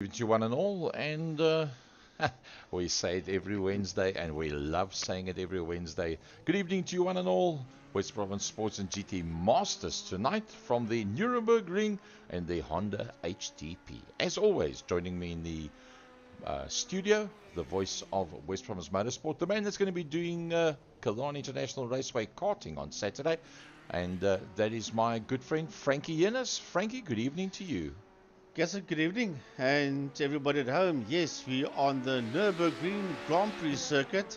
To one and all, and we say it every Wednesday, and we love saying it every Wednesday. Good evening to you, one and all. West Province Sports and GT Masters tonight from the Nurembergring and the Honda HTP. As always, joining me in the studio, the voice of West Province Motorsport, the man that's going to be doing Killarn International Raceway karting on Saturday, and that is my good friend Frankie Yennis. Frankie, good evening to you. Yes, good evening, and everybody at home. Yes, we are on the Nürburgring Grand Prix circuit,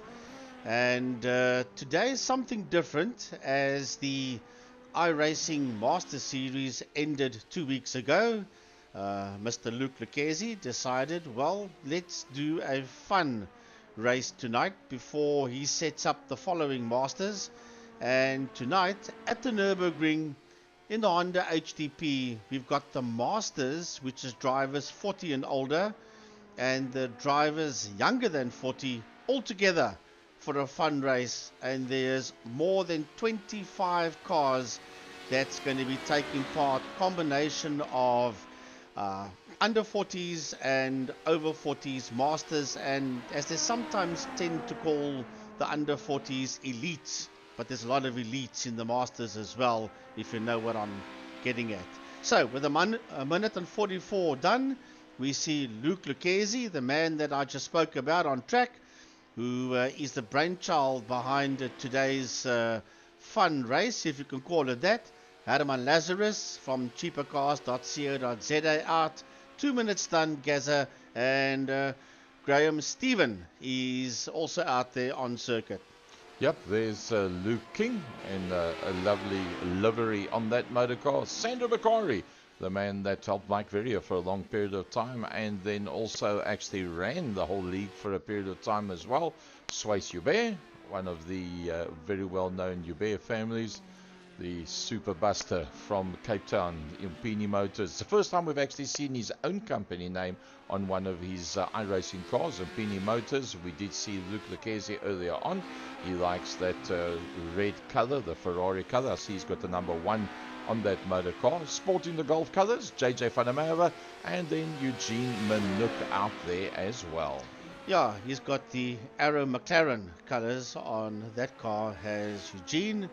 and today is something different as the iRacing Master Series ended 2 weeks ago. Mr. Luke Lucchese decided, well, let's do a fun race tonight before he sets up the following Masters. And tonight at the Nürburgring, in the Honda HTP, we've got the Masters, which is drivers 40 and older, and the drivers younger than 40 all together for a fun race. And there's more than 25 cars that's going to be taking part, combination of under 40s and over 40s Masters, and as they sometimes tend to call the under 40s elites, but there's a lot of elites in the Masters as well, if you know what I'm getting at. So with a minute and 44 done, we see Luke Lucchese, the man that I just spoke about on track, who is the brainchild behind today's fun race, if you can call it that. Herman Lazarus from cheapercars.co.za out. 2 minutes done, Gaza, and Graham Stephen is also out there on circuit. Yep, there's Luke King and a lovely livery on that motor car. Sandro Bakari, the man that helped Mike Verrier for a long period of time and then also actually ran the whole league for a period of time as well. Swayze Hubert, one of the very well-known Hubert families. The super buster from Cape Town, Impini Motors. It's the first time we've actually seen his own company name on one of his iRacing cars, Impini Motors. We did see Luke Lucchese earlier on. He likes that red color, the Ferrari color. I see he's got the number 1 on that motor car. Sporting the Golf colors, JJ Vanamava, and then Eugene Minuk out there as well. Yeah, he's got the Arrow McLaren colors on that car, has Eugene.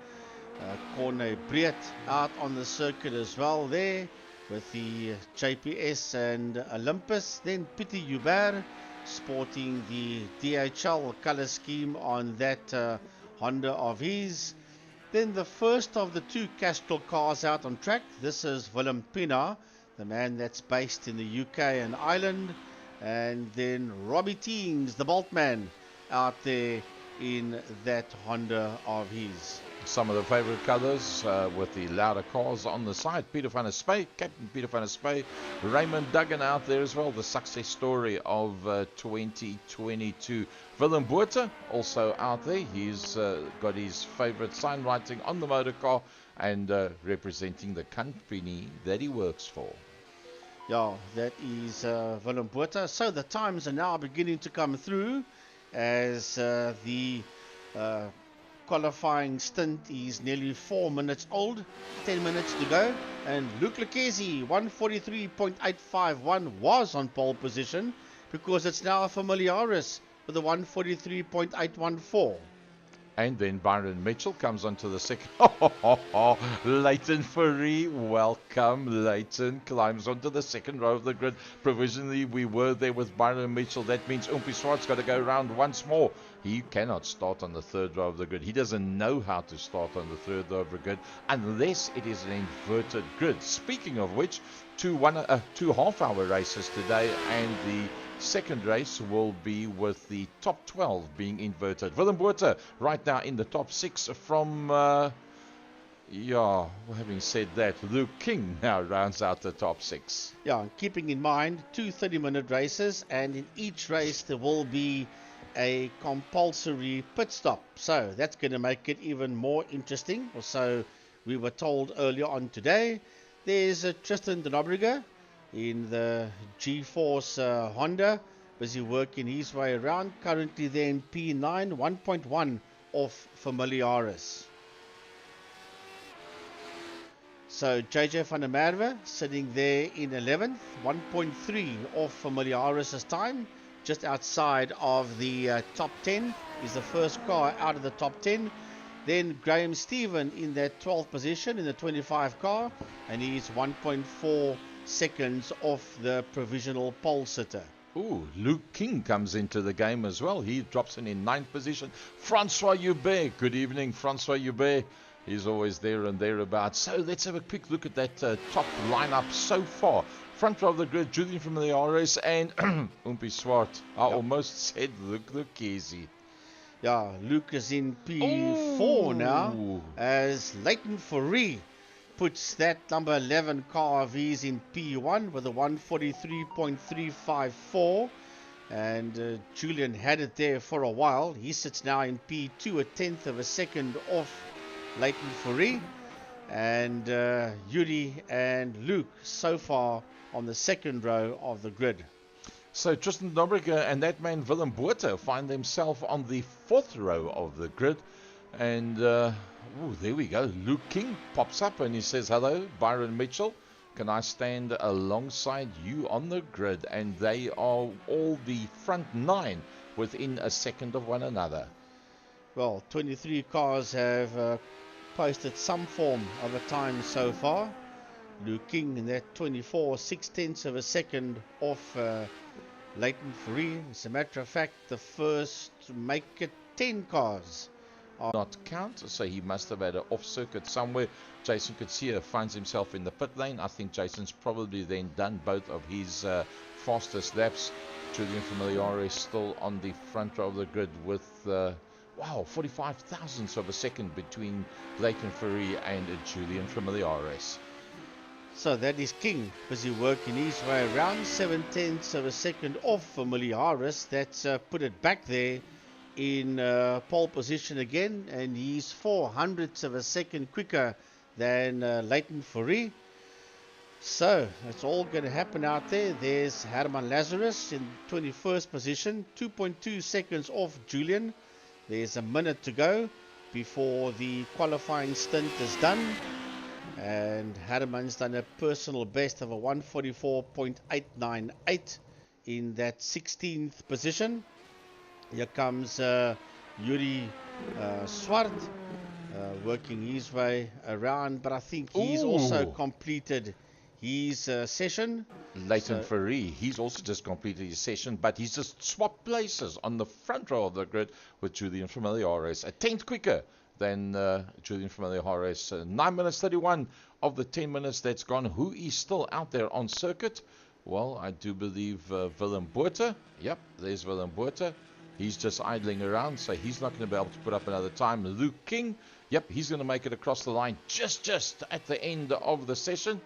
Corne Breed out on the circuit as well there with the JPS and Olympus. Then Pieter Hubert sporting the DHL color scheme on that Honda of his. Then the first of the 2 Castrol cars out on track. This is Willem Pina, the man that's based in the UK and Ireland. And then Robbie Teams, the Boltman, out there in that Honda of his. Some of the favorite colors with the louder cars on the side. Peter van der Spey, Captain Peter van der Spey, Raymond Duggan out there as well. The success story of 2022. Willem Botha also out there. He's got his favorite sign writing on the motor car and representing the company that he works for. Yeah, that is Willem Botha. So the times are now beginning to come through as the qualifying stint is nearly 4 minutes old, 10 minutes to go, and Luke Lucchese 143.851 was on pole position because it's now a Familiaris with a 143.814. And then Byron Mitchell comes onto the second. Leighton Fourie, welcome. Leighton climbs onto the second row of the grid. Provisionally, we were there with Byron Mitchell. That means Umpi Swart's got to go around once more. He cannot start on the third row of the grid. He doesn't know how to start on the third row of the grid unless it is an inverted grid. Speaking of which, 2 half-hour races today, and the second race will be with the top 12 being inverted. Willem Botha right now in the top 6 from, having said that, Luke King now rounds out the top 6. Yeah, and keeping in mind 2 30-minute races, and in each race there will be a compulsory pit stop. So that's going to make it even more interesting, or so we were told earlier on today. There's Tristan de Nobrega in the G-Force Honda, busy working his way around. Currently then P9, 1.1 off Familiaris. So JJ van der Merwe sitting there in 11th, 1.3 off Familiaris's time, just outside of the top 10. Is the first car out of the top 10. Then Graham Stephen in that 12th position in the 25 car, and he's 1.4 seconds off the provisional pole sitter. Ooh, Luke King comes into the game as well. He drops in 9th position. Francois Hubert. Good evening, Francois Hubert. He's always there and thereabouts. So let's have a quick look at that top lineup so far. Front row of the grid, Julian from the RS and Umpi Swart. I almost said Luke Lucchese. Yeah, Luke is in P4 now as Leighton Fourie puts that number 11 car of his in P1 with a 143.354, and Julian had it there for a while. He sits now in P2, a 10th of a second off Leighton Fourie, and Yuri and Luke so far on the second row of the grid. So Tristan Nobrega and that man Willem Botha find themselves on the 4th row of the grid. And there we go. Luke King pops up and he says, hello, Byron Mitchell. Can I stand alongside you on the grid? And they are all the front 9 within a second of one another. Well, 23 cars have posted some form of a time so far. Luke King in that 24, 6/10 of a second off Leighton Fourie. As a matter of fact, the first make it 10 cars not count, so he must have had an off circuit somewhere. Jason Kutsia finds himself in the pit lane. I think Jason's probably then done both of his fastest laps. Julian Familiar is still on the front row of the grid with 45 thousandths of a second between Leighton Fourie and Julian Familiares. So that is King busy working his way around, 7/10 of a second off Familiaris. That's put it back there in pole position again, and he's 400ths of a second quicker than Leighton Fourie. So that's all going to happen out there. There's Herman Lazarus in 21st position, 2.2 seconds off Julian. There's a minute to go before the qualifying stint is done, and Herman's done a personal best of a 144.898 in that 16th position. Here comes Yuri Swart working his way around, but I think he's also completed his session. Leighton Fourie, he's also just completed his session, but he's just swapped places on the front row of the grid with Julian Familiares, a 10th quicker than Julian Familiares. 9 minutes 31 of the 10 minutes that's gone. Who is still out there on circuit? Well, I do believe Willem Botha. Yep, there's Willem Botha. He's just idling around, so he's not going to be able to put up another time. Luke King, yep, he's going to make it across the line just at the end of the session.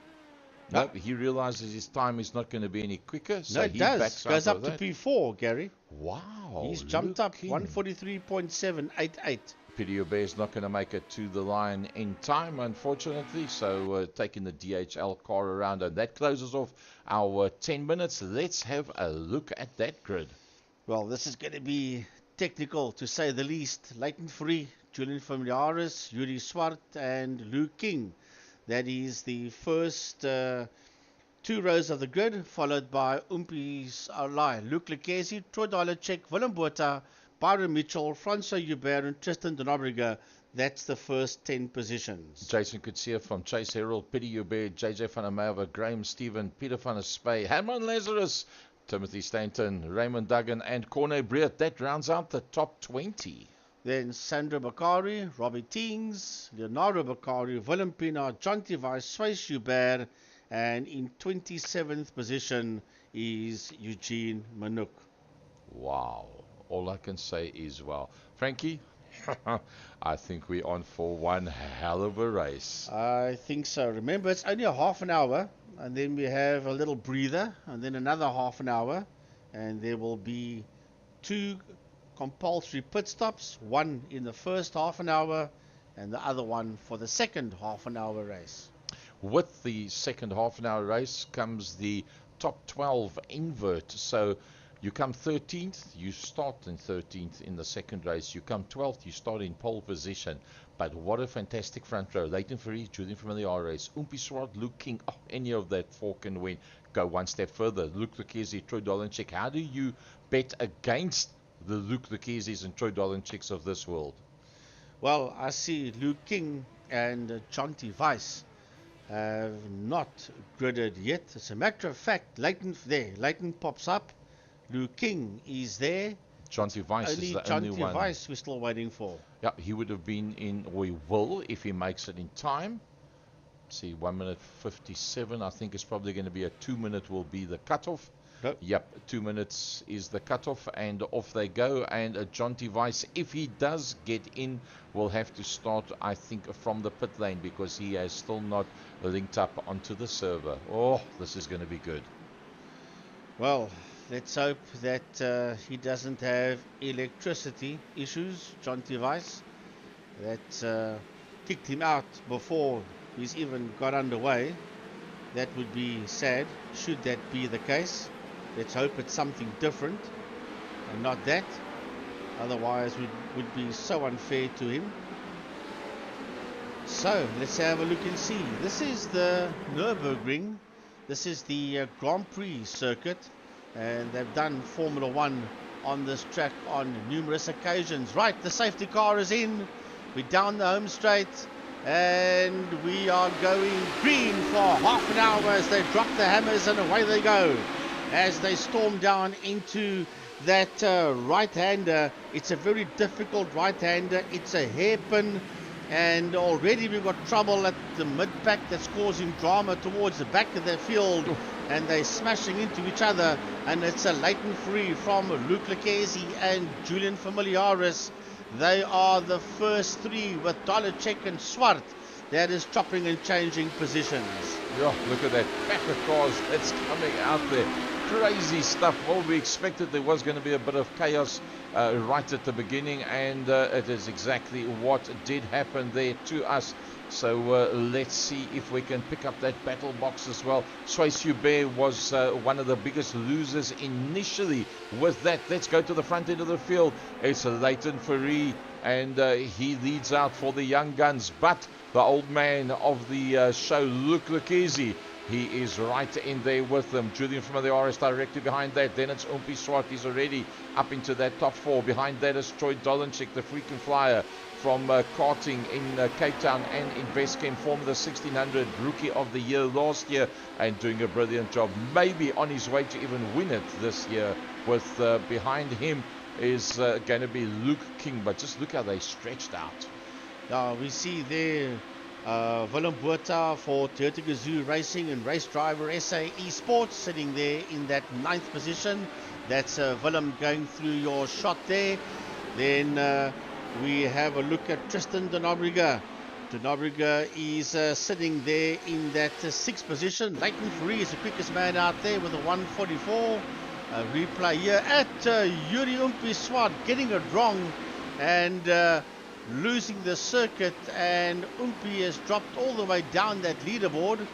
Nope, he realizes his time is not going to be any quicker, so he backs goes up to P4, Gary. Wow. He's jumped up 143.788. Pity Bear's not going to make it to the line in time, unfortunately, so taking the DHL car around, and that closes off our 10 minutes. Let's have a look at that grid. Well, this is going to be technical, to say the least. Leighton Fourie, Julian Familiaris, Yuri Swart, and Luke King. That is the first 2 rows of the grid, followed by Umpi's Luke Lucchese, Troy Dalacek, Willem Botha, Byron Mitchell, Francois Hubert, and Tristan de Nobrega. That's the first 10 positions. Jason Kutsia from Chase Herald, Pieter Hubert, JJ van der Merwe, Graham Stephen, Peter van der Spey, Herman Lazarus, Timothy Stanton, Raymond Duggan, and Corne Breert. That rounds out the top 20. Then Sandra Bakari, Robbie Teens, Leonardo Bakari, Willem Pina, John Tivai, Swayze Hubert, and in 27th position is Eugene Manouk. Wow. All I can say is wow. Frankie, I think we're on for one hell of a race. I think so. Remember, it's only a half an hour, and then we have a little breather, and then another half an hour, and there will be 2 compulsory pit stops, one in the first half an hour and the other one for the second half an hour race. With the second half an hour race comes the top 12 invert. So you come 13th, you start in 13th in the second race. You come 12th, you start in pole position. But what a fantastic front row. Leighton Fourie, Julian from the RS, Umpi Swart, Luke King. Oh, any of that four can win. Go one step further. Luke Lukezi, Troy Dolanchik. How do you bet against the Luke Lukezis and Troy Dolanchiks of this world? Well, I see Luke King and Jonty Weiss have not gridded yet. As a matter of fact, Leighton pops up. Luke King is there. Jonty Weiss is the only one. Jonty Weiss we're still waiting for. Yeah, he would have been in, or he will, if he makes it in time. Let's see, 1 minute 57. I think it's probably going to be a 2 minute will be the cutoff. No. Yep, 2 minutes is the cutoff, and off they go. And Jonty Weiss, if he does get in, will have to start, I think, from the pit lane, because he has still not linked up onto the server. Oh, this is going to be good. Well, let's hope that he doesn't have electricity issues, Jonty Weiss. That kicked him out before he's even got underway. That would be sad, should that be the case. Let's hope it's something different and not that. Otherwise, it would be so unfair to him. So, let's have a look and see. This is the Nürburgring. This is the Grand Prix circuit. And they've done Formula 1 on this track on numerous occasions. Right, the safety car is in. We're down the home straight. And we are going green for half an hour as they drop the hammers and away they go. As they storm down into that right-hander. It's a very difficult right-hander. It's a hairpin. And already we've got trouble at the mid-pack that's causing drama towards the back of the field. And they're smashing into each other. And it's a Leighton Fourie from Luke Lukezi and Julian Familiaris. They are the first three with Dolanchik and Swart. That is chopping and changing positions. Yeah, look at that pack of cars that's coming out there. Crazy stuff. Well, we expected there was going to be a bit of chaos right at the beginning, and it is exactly what did happen there to us. So let's see if we can pick up that battle box as well. Swayze Hubert was one of the biggest losers initially with that. Let's go to the front end of the field. It's Leighton Fourie, and he leads out for the young guns. But the old man of the show, Luke Lukezi, he is right in there with them. Julian from the RS directly behind that. Then it's Umpi Swart. He's already up into that top four. Behind that is Troy Dolanchik, the freaking flyer from karting in Cape Town and in Westchem, former the 1600 Rookie of the Year last year, and doing a brilliant job. Maybe on his way to even win it this year. With behind him is going to be Luke King. But just look how they stretched out. We see there Willem Botha for Toyota Gazoo Racing and Race Driver SA Esports sitting there in that 9th position. That's Willem going through your shot there. Then we have a look at Tristan de Nobrega. De Nobrega is sitting there in that 6th position. Leighton Fourie is the quickest man out there with a 144. Replay here at Yuri Umpi Swart getting it wrong and losing the circuit, and Umpi has dropped all the way down that leaderboard.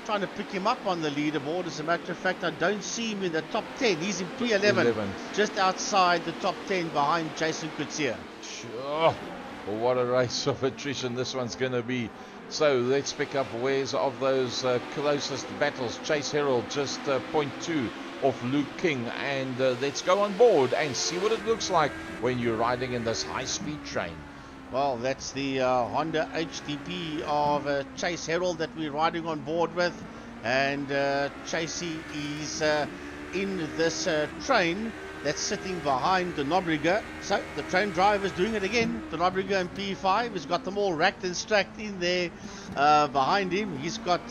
Trying to pick him up on the leaderboard. As a matter of fact, I don't see him in the top 10. He's in P11, just outside the top 10 behind Jason Kutsia. Sure. Well, what a race of attrition this one's going to be. So let's pick up wares of those closest battles. Chase Herald just 0.2 off Luke King, and let's go on board and see what it looks like when you're riding in this high-speed train. Well, that's the Honda HDP of Chase Herald that we're riding on board with. And Chasey is in this train that's sitting behind the Nobrega. So the train driver is doing it again. The Nobrega and P5 has got them all racked and stacked in there behind him. He's got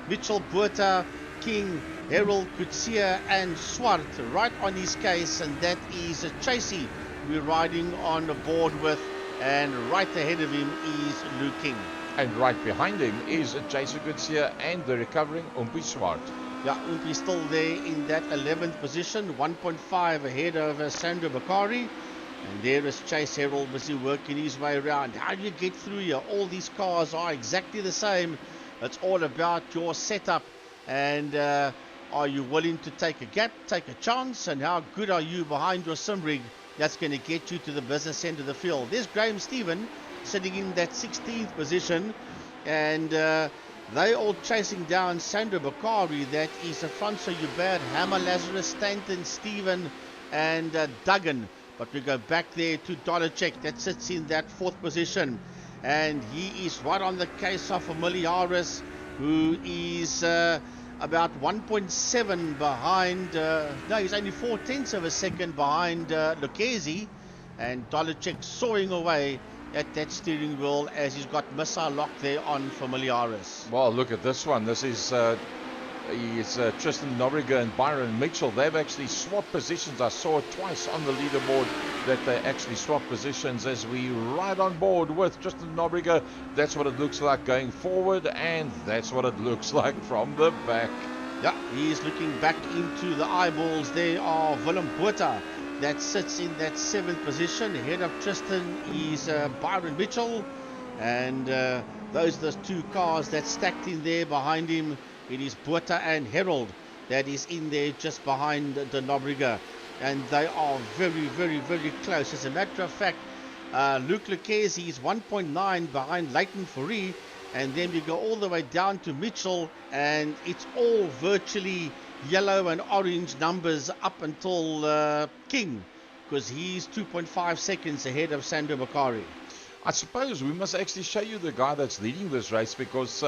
Mitchell, Botha, King, Herald, Kutsia and Swart right on his case. And that is Chasey we're riding on board with. And right ahead of him is Luke King. And right behind him is Jason Kutsia and the recovering Umpi Swart. Yeah, Umpi still there in that 11th position, 1.5 ahead of Sandro Bakari. And there is Chase Herald busy working his way around. How do you get through here? All these cars are exactly the same. It's all about your setup. And are you willing to take a gap, take a chance? And how good are you behind your sim rig? That's going to get you to the business end of the field. There's Graham Stephen sitting in that 16th position, and they all chasing down Sandro Bakari. That is Afonso Hubert, Hammer, Lazarus, Stanton, Stephen, and Duggan. But we go back there to Dolacek, that sits in that 4th position, and he is right on the case of Familiaris, who is about 1.7 behind, no, he's only 0.4 of a second behind Lucchesi, and Dolacek soaring away at that steering wheel as he's got missile lock there on Familiaris. Well, look at this one. This is Tristan Nobriga and Byron Mitchell. They've actually swapped positions. I saw it twice on the leaderboard that they actually swapped positions as we ride on board with Tristan Nobriga. That's what it looks like going forward, and that's what it looks like from the back. Yeah, he's looking back into the eyeballs there of Willem Botha. That sits in that 7th position. Ahead of Tristan is Byron Mitchell, and those are the 2 cars that stacked in there behind him. It is Botha and Harold that is in there just behind the Nobriga, and they are very, very, very close. As a matter of fact, Luke Lucchesi is 1.9 behind Leighton Fourie, and then we go all the way down to Mitchell, and it's all virtually yellow and orange numbers up until King, because he's 2.5 seconds ahead of Sandro Bakari. I suppose we must actually show you the guy that's leading this race, because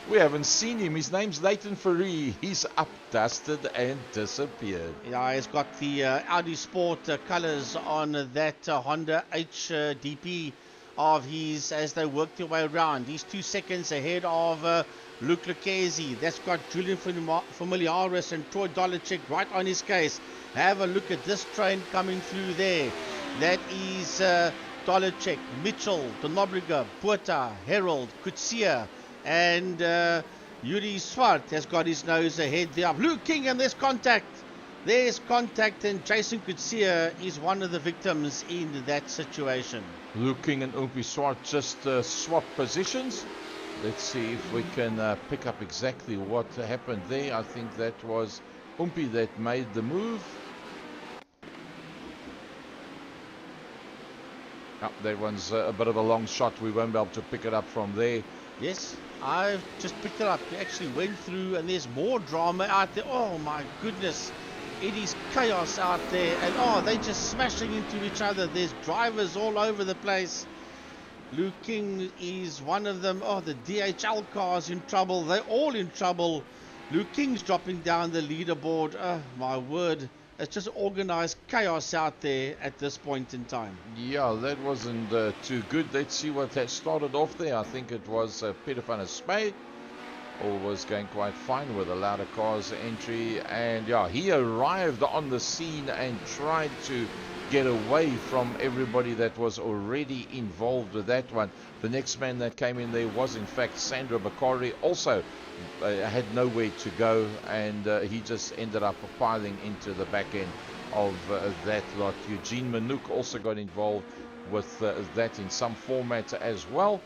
we haven't seen him. His name's Leighton Fourie. He's up, dusted, and disappeared. Yeah, he's got the Audi Sport colours on that Honda HDP of his as they work their way around. He's 2 seconds ahead of Luke Lucchesi. That's got Julian Familiaris and Troy Dolacek right on his case. Have a look at this train coming through there. That is Dolacek, Mitchell, Nobriga, Botha, Harold, Kutsia, and Yuri Swart has got his nose ahead there of Luke King, and there's contact. There's contact, and Jason Kutsia is one of the victims in that situation. Luke King and Umpi Swart just swapped positions. Let's see if we can pick up exactly what happened there. I think that was Umpi that made the move. Oh, that one's a bit of a long shot. We won't be able to pick it up from there. Yes, I've just picked it up. We actually went through, and there's more drama out there. Oh my goodness, it is chaos out there, and they're just smashing into each other. There's drivers all over the place. Luke King is one of them. The DHL car's in trouble. They're all in trouble. Luke King's dropping down the leaderboard. Oh my word, it's just organized chaos out there at this point in time. Yeah, that wasn't too good. Let's see what had started off there. I think it was Peter van der Spey. All was going quite fine with the louder cars entry, and yeah, he arrived on the scene and tried to get away from everybody that was already involved with that one. The next man that came in there was in fact Sandro Bakari, also had nowhere to go, and he just ended up piling into the back end of that lot. Eugene Manouk also got involved with that in some format as well,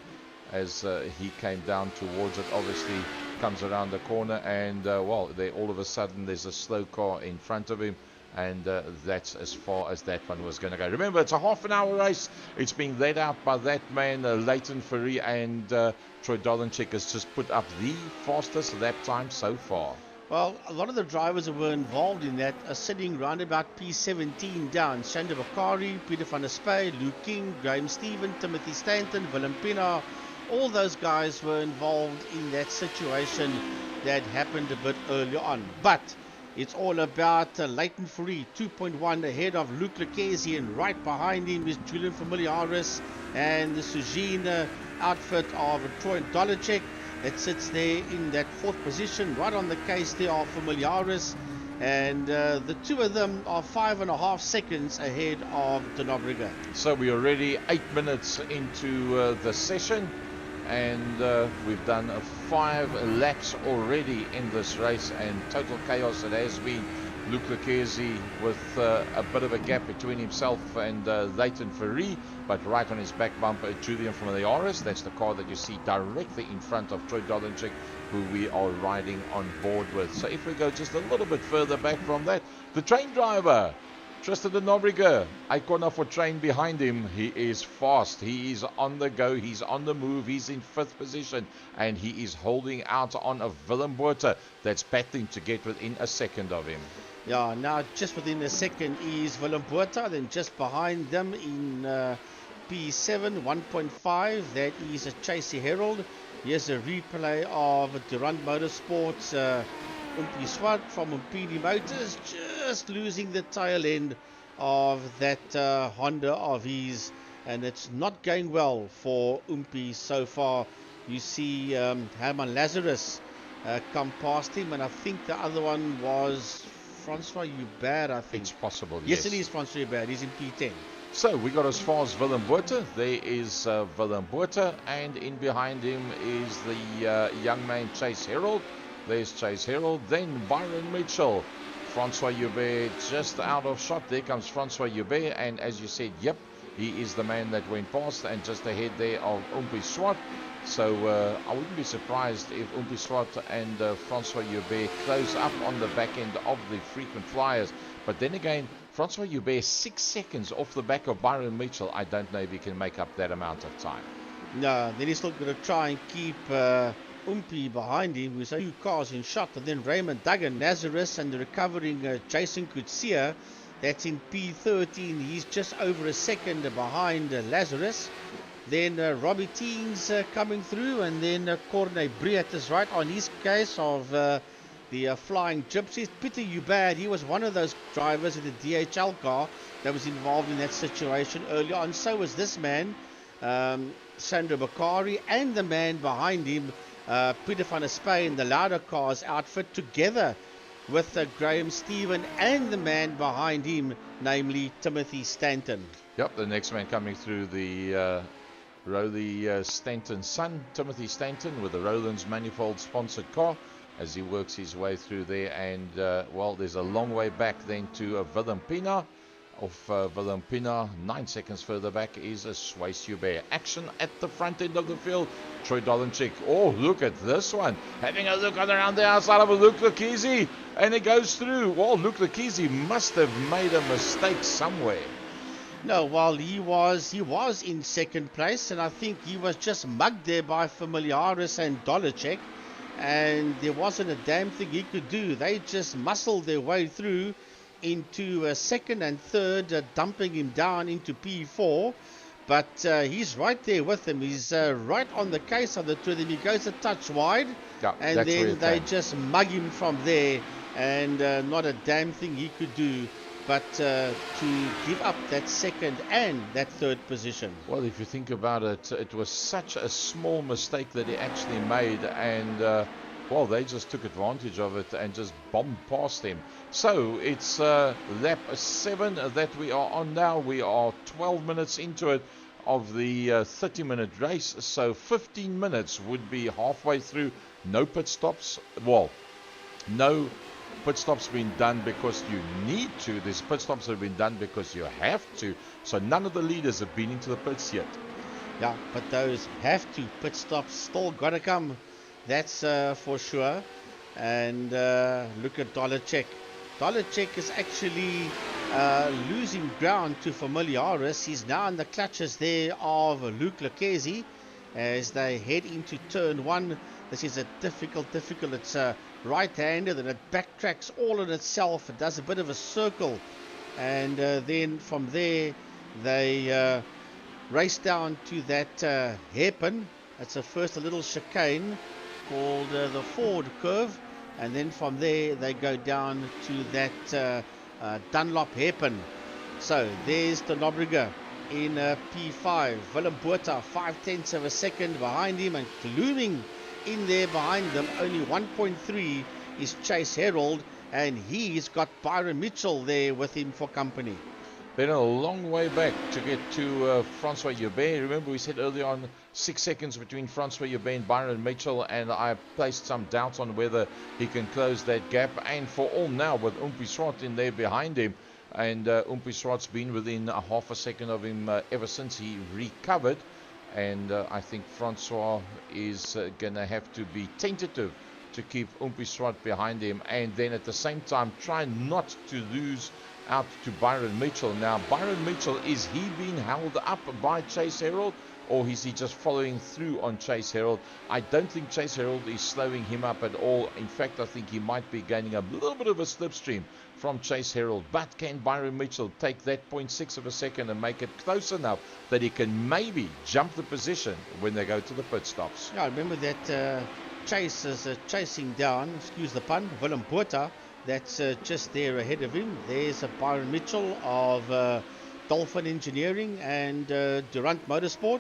as he came down towards it. Obviously comes around the corner, and well, there all of a sudden there's a slow car in front of him, and that's as far as that one was going to go. Remember, it's a half-an-hour race. It's being led out by that man, Leighton Fourie, and Troy Dolacek has just put up the fastest lap time so far. Well, a lot of the drivers that were involved in that are sitting round about P17 down. Sandro Bakari, Peter van der Spey, Luke King, Graham Stephen, Timothy Stanton, Willem Pienaar. All those guys were involved in that situation that happened a bit earlier on. But it's all about Leighton Fourie, 2.1 ahead of Luke Lucchesi, and right behind him is Julian Familiaris and the Sujin outfit of Troy Dolacek that sits there in that 4th position, right on the case there of Familiaris, and the two of them are 5.5 seconds ahead of Nobriga. So we're already 8 minutes into the session, and we've done 5 laps already in this race, and total chaos it has been. Luke Lucchesi with a bit of a gap between himself and Leighton Fourie, but right on his back bumper, Julian Familiaris. That's the car that you see directly in front of Troy Dolacek, who we are riding on board with. So if we go just a little bit further back from that, the train driver, Tristan de Nobrega, a corner for Train behind him. He is fast. He is on the go. He's on the move. He's in 5th position. And he is holding out on a Willem Botha that's battling to get within a second of him. Yeah, now just within a second is Willem Botha. Then just behind them in P7, 1.5, that is a Chasey Herald. Here's a replay of Durant Motorsports. Umpi Swart from Umpini Motors just losing the tail end of that Honda of his, and it's not going well for Umpi so far. You see Herman Lazarus come past him, and I think the other one was Francois Hubert, I think. It's possible, yes. It is Francois Hubert. He's in P10. So we got as far as Willem Botha. There is Willem Botha, and in behind him is the young man Chase Herald. There's Chase Herald, then Byron Mitchell. Francois Hubert just out of shot. There comes Francois Hubert, and as you said, yep, he is the man that went past, and just ahead there of Umpi Swart. So I wouldn't be surprised if Umpi Swart and Francois Hubert close up on the back end of the frequent flyers. But then again, Francois Hubert 6 seconds off the back of Byron Mitchell. I don't know if he can make up that amount of time. No, then he's still going to try and keep Umpi behind him with 2 cars in shot, and then Raymond Duggan, Nazareth, and the recovering Jason Kutsia. That's in P13. He's just over a second behind Lazarus. Then Robbie Teens coming through, and then Corne Briat is right on his case of the Flying Gypsies. Peter Hubert, he was one of those drivers in the DHL car that was involved in that situation early on. So was this man, Sandro Bakari, and the man behind him, Peter van der Spey, the Lauda Cars outfit, together with Graham Stephen and the man behind him, namely Timothy Stanton. Yep, the next man coming through the Rowley Stanton's son, Timothy Stanton, with the Roland's Manifold sponsored car, as he works his way through there. And well, there's a long way back then to Willem Pina. Of Willem Pina, 9 seconds further back is a Swayze Hubert. Action at the front end of the field. Troy Dolenchik. Oh, look at this one. Having a look around the outside of a Luke Lakisi. And it goes through. Well, Luke Lakisi must have made a mistake somewhere. No, well, he was in second place, and I think he was just mugged there by Familiaris and Dolenchik, and there wasn't a damn thing he could do. They just muscled their way through into second and third, dumping him down into P4. But he's right there with them. He's right on the case of the two of them. He goes a touch wide, yeah, and then they just mug him from there, and not a damn thing he could do but to give up that second and that third position. Well, if you think about it, it was such a small mistake that he actually made, and well, they just took advantage of it and just bombed past him. So it's lap 7 that we are on now. We are 12 minutes into it of the 30-minute race. So 15 minutes would be halfway through. No pit stops. Well, no pit stops been done because you need to. These pit stops have been done because you have to. So none of the leaders have been into the pits yet. Yeah, but those have to pit stops still got to come. That's for sure. And look at Dolenchik. Dolenchik is actually losing ground to Familiaris. He's now in the clutches there of Luke Lucchesi as they head into turn 1. This is a difficult. It's a right-handed and it backtracks all in itself. It does a bit of a circle. And then from there, they race down to that hairpin. It's first a little chicane called the Ford curve, and then from there they go down to that Dunlop hairpin. So there's the Nobrega in P5. Willem Botha 5/10 of a second behind him, and looming in there behind them, only 1.3 is Chase Herald, and he's got Byron Mitchell there with him for company. Been a long way back to get to Francois Hubert. Remember, we said earlier on 6 seconds between Francois Hubert and Byron Mitchell, and I placed some doubt on whether he can close that gap. And for all now, with Umpi Swart in there behind him, and Umpi Swart's been within a half a second of him ever since he recovered. And I think Francois is going to have to be tentative to keep Umpi Swart behind him, and then at the same time try not to lose out to Byron Mitchell. Now, Byron Mitchell, is he being held up by Chase Herald, or is he just following through on Chase Herald? I don't think Chase Herald is slowing him up at all. In fact, I think he might be gaining a little bit of a slipstream from Chase Herald. But can Byron Mitchell take that 0.6 of a second and make it close enough that he can maybe jump the position when they go to the pit stops? Yeah, I remember that Chase is chasing down, excuse the pun, Willem Botha. That's just there ahead of him. There's a Byron Mitchell of Dolphin Engineering and Durant Motorsport.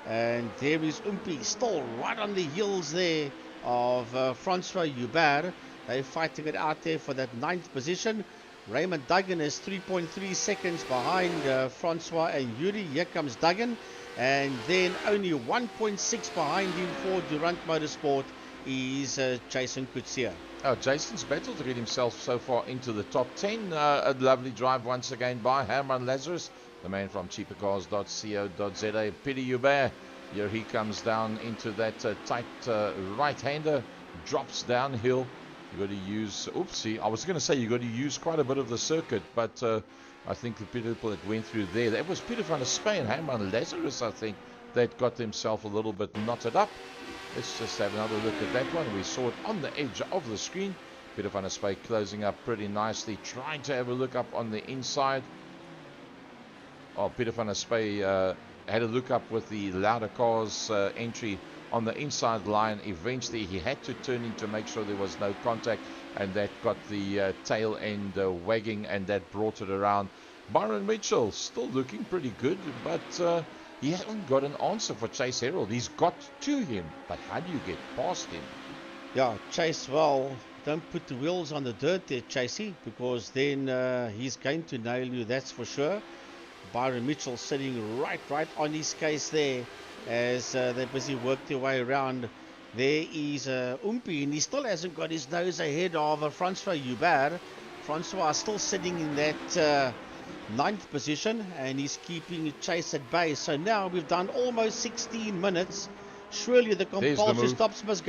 And there is Umpi still right on the heels there of Francois Hubert. They're fighting it out there for that 9th position. Raymond Duggan is 3.3 seconds behind Francois and Yuri. Here comes Duggan. And then only 1.6 behind him for Durant Motorsport is Jason Coetzee. Oh, Jason's battled to get himself so far into the top 10. A lovely drive once again by Herman Lazarus, the man from cheapercars.co.za. Peter Hubert, here he comes down into that tight right-hander, drops downhill. You got to use, oopsie, I was going to say you got to use quite a bit of the circuit, but I think the people that went through there, that was Peter van der Spey and Herman Lazarus, I think, that got themselves a little bit knotted up. Let's just have another look at that one. We saw it on the edge of the screen. Peter van der Spey closing up pretty nicely, trying to have a look up on the inside. Oh, Peter van der Spey had a look up with the louder cars entry on the inside line. Eventually he had to turn in to make sure there was no contact, and that got the tail end wagging, and that brought it around. Byron Mitchell still looking pretty good, but he hasn't got an answer for Chase Herald. He's got to him, but how do you get past him? Yeah, Chase, well, don't put the wheels on the dirt there, Chasey, because then he's going to nail you, that's for sure. Byron Mitchell sitting right on his case there as they busy work their way around. There is Umpi, and he still hasn't got his nose ahead of Francois Hubert. Francois still sitting in that 9th position, and he's keeping Chase at bay. So now we've done almost 16 minutes. Surely the compulsory stops must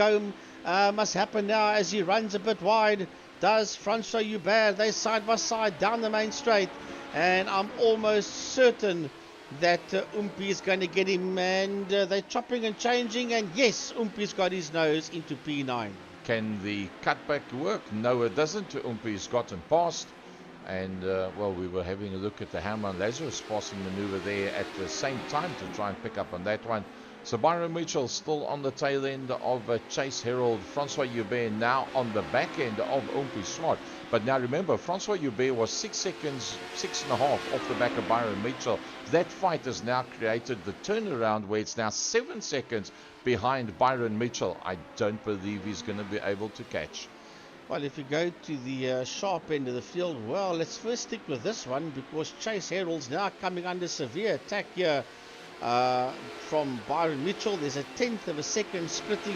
happen now as he runs a bit wide. Does Francois Hubert? They side by side down the main straight, and I'm almost certain that Umpi is going to get him, and they're chopping and changing, and yes, Umpi's got his nose into P9. Can the cutback work? No, it doesn't. Umpi's gotten past. And, well, we were having a look at the Herman Lazarus passing maneuver there at the same time to try and pick up on that one. So Byron Mitchell still on the tail end of Chase Herald. Francois Hubert now on the back end of Umpi Swart. But now remember, Francois Hubert was 6 seconds, 6.5 off the back of Byron Mitchell. That fight has now created the turnaround where it's now 7 seconds behind Byron Mitchell. I don't believe he's going to be able to catch. Well, if you go to the sharp end of the field, well, let's first stick with this one, because Chase Herald's now coming under severe attack here from Byron Mitchell. There's a 10th of a second splitting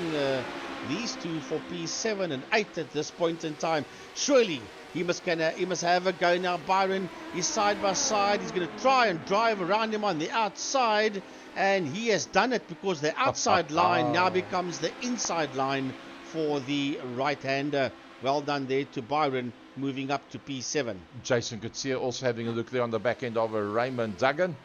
these two for P7 and 8 at this point in time. Surely he must have a go now. Byron is side by side. He's going to try and drive around him on the outside, and he has done it, because the outside line now becomes the inside line for the right-hander. Well done there to Byron, moving up to P7. Jason Coetzee also having a look there on the back end of Raymond Duggan.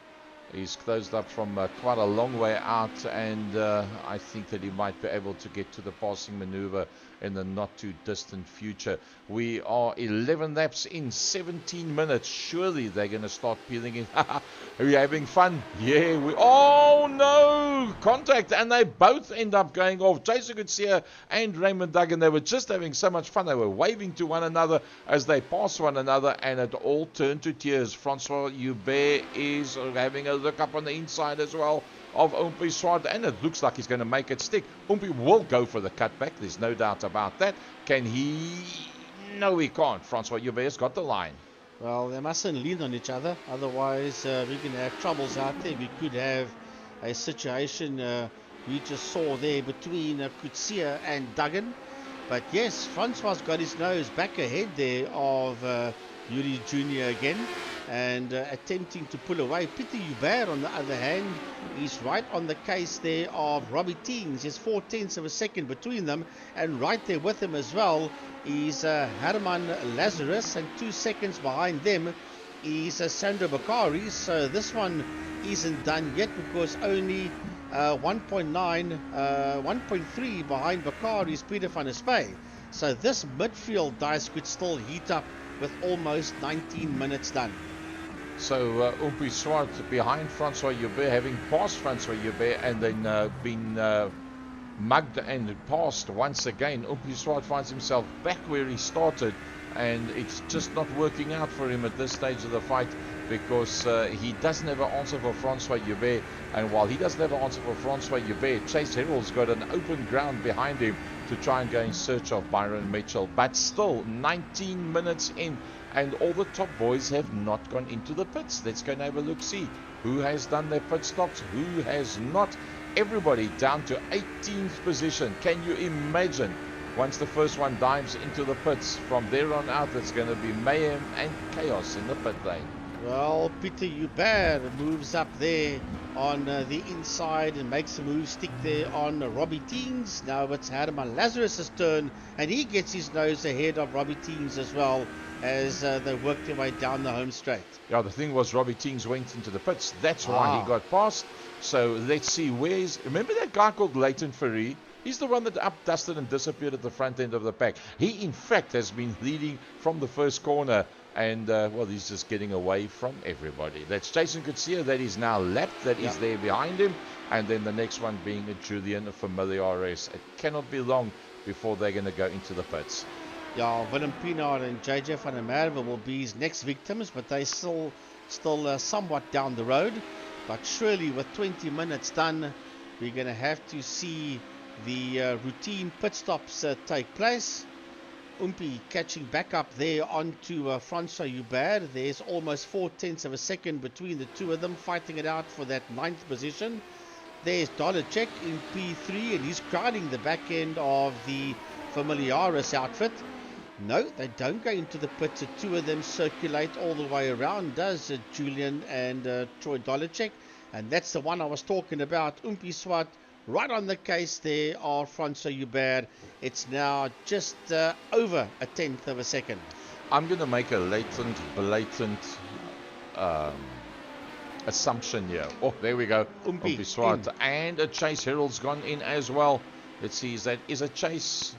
He's closed up from quite a long way out, and I think that he might be able to get to the passing maneuver in the not too distant future. We are 11 laps in 17 minutes. Surely they're going to start peeling in. Are we having fun? Yeah, oh no, contact, and they both end up going off. Jason Coetzee and Raymond Duggan, they were just having so much fun. They were waving to one another as they passed one another, and it all turned to tears. Francois Hubert is having a look up on the inside as well of Umpi Swart, and it looks like he's going to make it stick. Umpi will go for the cutback, there's no doubt about that. Can he? No, he can't. Francois Hubert's got the line. Well, they mustn't lean on each other, otherwise we're going to have troubles out there. We could have a situation we just saw there between Coetzee and Duggan. But yes, Francois got his nose back ahead there of Yuri Jr. again. and attempting to pull away. Peter Hubert, on the other hand, is right on the case there of Robbie Teens. There's 4/10 of a second between them, and right there with him as well is Herman Lazarus, and 2 seconds behind them is Sandro Bakari. So this one isn't done yet, because only 1.9, 1.3 behind Bakari is Peter van der Spey. So this midfield dice could still heat up with almost 19 minutes done. So Umpi Swart behind Francois Joubert, having passed Francois Joubert and then been mugged and passed once again. Umpi Swart finds himself back where he started, and it's just not working out for him at this stage of the fight, because he doesn't have an answer for Francois Joubert. And while he doesn't have an answer for Francois Joubert, Chase Herald's got an open ground behind him to try and go in search of Byron Mitchell. But still, 19 minutes in, and all the top boys have not gone into the pits. Let's go and have a look, see who has done their pit stops, who has not. Everybody down to 18th position. Can you imagine? Once the first one dives into the pits, from there on out, it's going to be mayhem and chaos in the pit lane. Well, Peter Hubert moves up there on the inside and makes a move stick there on Robbie Teens. Now it's Herman Lazarus' turn, and he gets his nose ahead of Robbie Teens as well, as they work their way down the home straight. Yeah, the thing was, Robbie Teens went into the pits. That's why he got past. So let's see where's... Remember that guy called Leighton Ferry? He's the one that up-dusted and disappeared at the front end of the pack. He, in fact, has been leading from the first corner. And, well, he's just getting away from everybody. That's Jason Kutsia. That is now lapped. That is there behind him. And then the next one being a Julian Familiares. It cannot be long before they're going to go into the pits. Yeah, Willem Pienaar and JJ van der Merwe will be his next victims, but they still somewhat down the road. But surely with 20 minutes done, we're going to have to see the routine pit stops take place. Umpi catching back up there onto Francois Hubert. There's almost 4/10 of a second between the two of them, fighting it out for that 9th position. There's Dolacek in P3, and he's crowding the back end of the Familiaris outfit. No, they don't go into the pits. The two of them circulate all the way around, does Julian and Troy Dolacek. And that's the one I was talking about, Umpi Swart, right on the case there of Francois Hubert. It's now just over a 10th of a second. I'm going to make a blatant assumption here. Oh, there we go. Umpi Swart. And a Chase Herald's gone in as well. Let's see, is a Chase...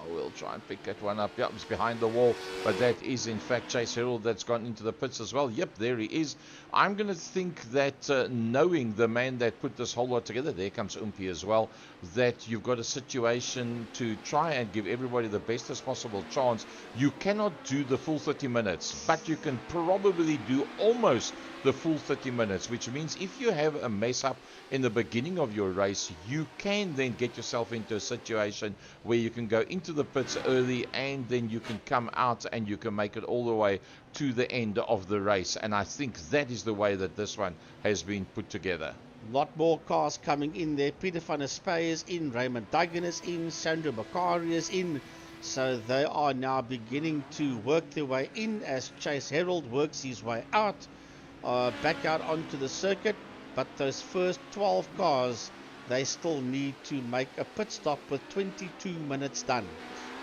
We'll try and pick that one up. Yep, it's behind the wall. But that is, in fact, Chase Herald that's gone into the pits as well. Yep, there he is. I'm going to think that knowing the man that put this whole lot together, there comes Umpi as well, that you've got a situation to try and give everybody the best as possible chance. You cannot do the full 30 minutes, but you can probably do almost the full 30 minutes, which means if you have a mess up in the beginning of your race, you can then get yourself into a situation where you can go into the pits early, and then you can come out and you can make it all the way to the end of the race. And I think that is the way that this one has been put together. A lot more cars coming in there. Peter van der Spey is in, Raymond Duggan is in, Sandro Bakari is in. So they are now beginning to work their way in as Chase Herald works his way out, back out onto the circuit. But those first 12 cars, they still need to make a pit stop with 22 minutes done.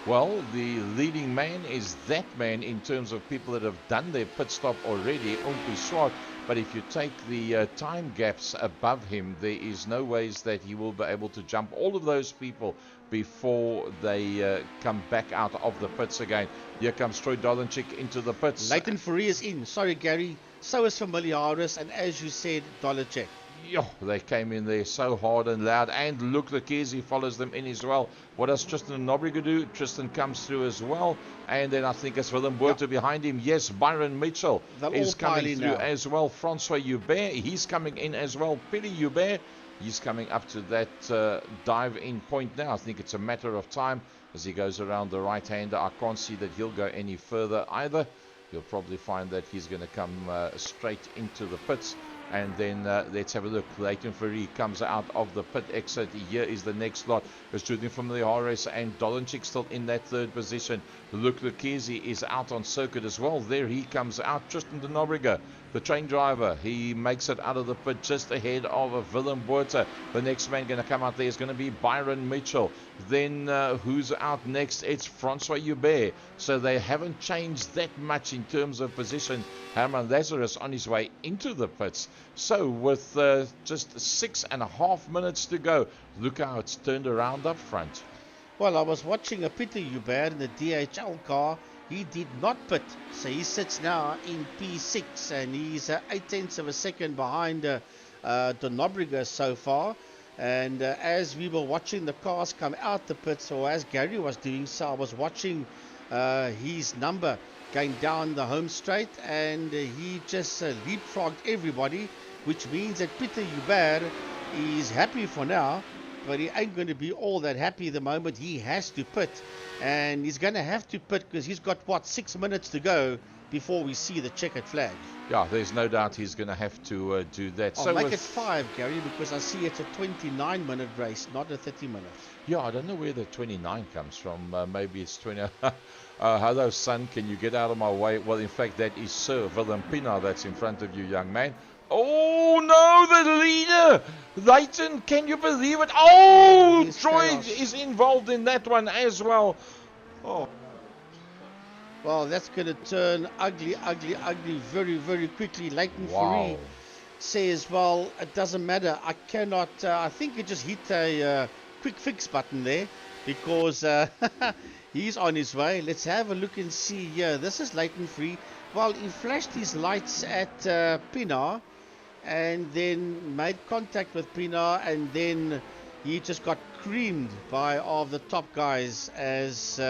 Well, the leading man is that man in terms of people that have done their pit stop already, Umpi Swart. But if you take the time gaps above him, there is no ways that he will be able to jump all of those people before they come back out of the pits again. Here comes Troy Dolacek into the pits. Leighton Ferry is in. Sorry, Gary. So is Familiaris, and as you said, Dolacek. Yo, they came in there so hard and loud. And look, Lakezi follows them in as well. What does Tristan Nobriga do? Tristan comes through as well. And then I think it's Willem Botha behind him. Yes, Byron Mitchell is coming through as well. Francois Hubert, he's coming in as well. Peter Hubert, he's coming up to that dive-in point now. I think it's a matter of time as he goes around the right-hander. I can't see that he'll go any further either. You'll probably find that he's going to come straight into the pits. And then let's have a look. Leighton Ferry comes out of the pit exit. Here is the next lot. It's shooting from the RS, and Dolenchik still in that third position. Luke Lucchese is out on circuit as well. There he comes out. Tristan de Nobrega, the train driver, he makes it out of the pit just ahead of Willem Botha. The next man going to come out there is going to be Byron Mitchell. Then who's out next? It's Francois Hubert. So they haven't changed that much in terms of position. Herman Lazarus on his way into the pits. So with just 6.5 minutes to go, look how it's turned around up front. Well, I was watching a Peter Hubert in the DHL car. He did not pit, so he sits now in P6, and he's 0.8 of a second behind De Nobrega so far. And as we were watching the cars come out the pits, or as Gary was doing so, I was watching his number going down the home straight, and he just leapfrogged everybody, which means that Peter Hubert is happy for now, but he ain't going to be all that happy the moment he has to pit. And he's going to have to pit because he's got, 6 minutes to go before we see the checkered flag. Yeah, there's no doubt he's going to have to do that. I'll make it 5, Gary, because I see it's a 29-minute race, not a 30-minute. Yeah, I don't know where the 29 comes from. Maybe it's 20. Hello, son. Can you get out of my way? Well, in fact, that is Sir Willem Pienaar that's in front of you, young man. Oh, no, the leader. Leighton, can you believe it? Oh, Troy is involved in that one as well. Oh. Well, that's going to turn ugly very, very quickly. Leighton Ferry says, well, it doesn't matter. I cannot, I think he just hit a quick fix button there because he's on his way. Let's have a look and see here. This is Leighton Ferry. Well, he flashed his lights at Pienaar and then made contact with Pienaar, and then he just got creamed by of the top guys as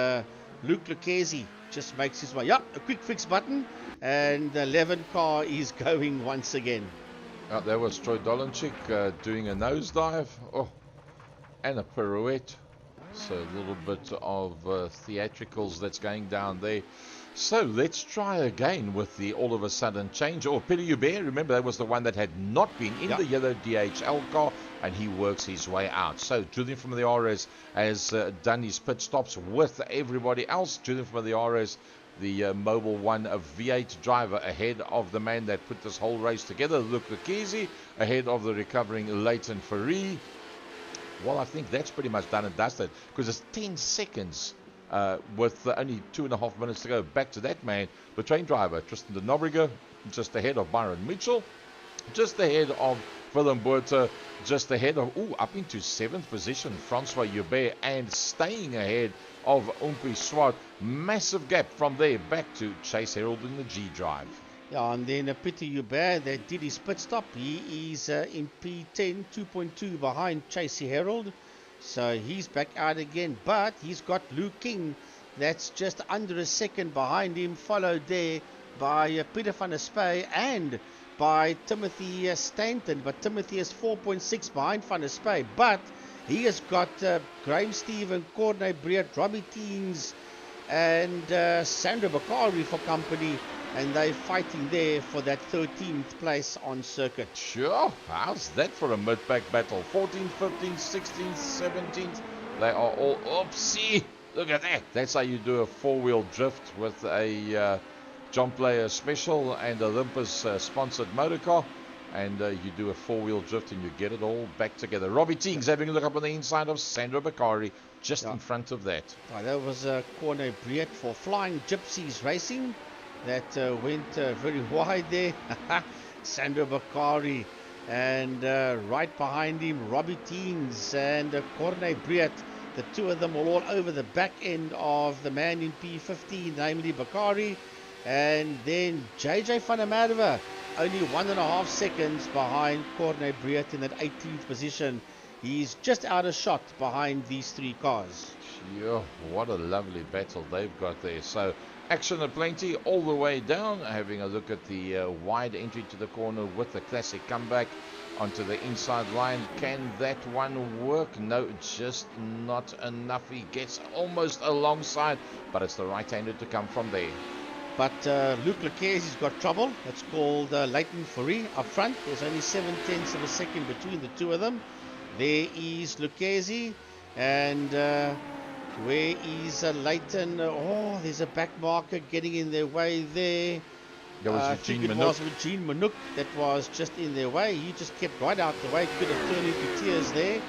Luke Lucchese just makes his way. Yep, a quick fix button, and the 11 car is going once again. There was Troy Dolenchik doing a nosedive, and a pirouette. So a little bit of theatricals that's going down there. So let's try again with the all of a sudden change. Peter Hubert, remember that was the one that had not been in the yellow DHL car, and he works his way out. So Julian from the RS has done his pit stops with everybody else. Julian from the RS, the Mobile One, a V8 driver, ahead of the man that put this whole race together, Luke Lucchese, ahead of the recovering Leighton Ferry. Well, I think that's pretty much done and dusted, because it's 10 seconds with only 2.5 minutes to go. Back to that man, the train driver, Tristan de Nobrega, just ahead of Byron Mitchell, just ahead of Willem Botha, just ahead of, up into 7th position, Francois Hubert, and staying ahead of Umpi Swart. Massive gap from there back to Chase Herald in the G drive. Yeah, and then Peter Hubert that did his pit stop. He is in P10, 2.2 behind Chase Herald. So he's back out again. But he's got Luke King that's just under a second behind him, followed there by Peter van der Spy and by Timothy Stanton. But Timothy is 4.6 behind van der Spy. But he has got Graham Stephen, Corne Breert, Robbie Teens, and Sandra Bakari for company. And they're fighting there for that 13th place on circuit. Sure, how's that for a mid-pack battle? 14th, 15th, 16th, 17th. They are all oopsie. Look at that. That's how you do a four-wheel drift with a John Player Special and Olympus sponsored motorcar. And you do a four-wheel drift and you get it all back together. Robbie Teagues having a look up on the inside of Sandra Bakari, just in front of that. That was Corne Breert for Flying Gypsies Racing. That went very wide there. Sandra Bakari, and right behind him Robbie Teens and Corne Breert. The two of them are all over the back end of the man in P15, namely Bakari, and then JJ van der Merwe only 1.5 seconds behind Corne Breert in that 18th position. He's just out of shot behind these three cars. Sure, what a lovely battle they've got there. So action aplenty all the way down. Having a look at the wide entry to the corner with the classic comeback onto the inside line. Can that one work? No, just not enough. He gets almost alongside, but it's the right-hander to come from there. But Luke Lucchese's got trouble. It's called Leighton Fourie up front. There's only 7/10 of a second between the two of them. There is Lucchese, and where is Leighton? Oh, there's a back marker getting in their way there. That was I think it was Eugene Manouk that was just in their way. He just kept right out the way. Could have turned into tears there.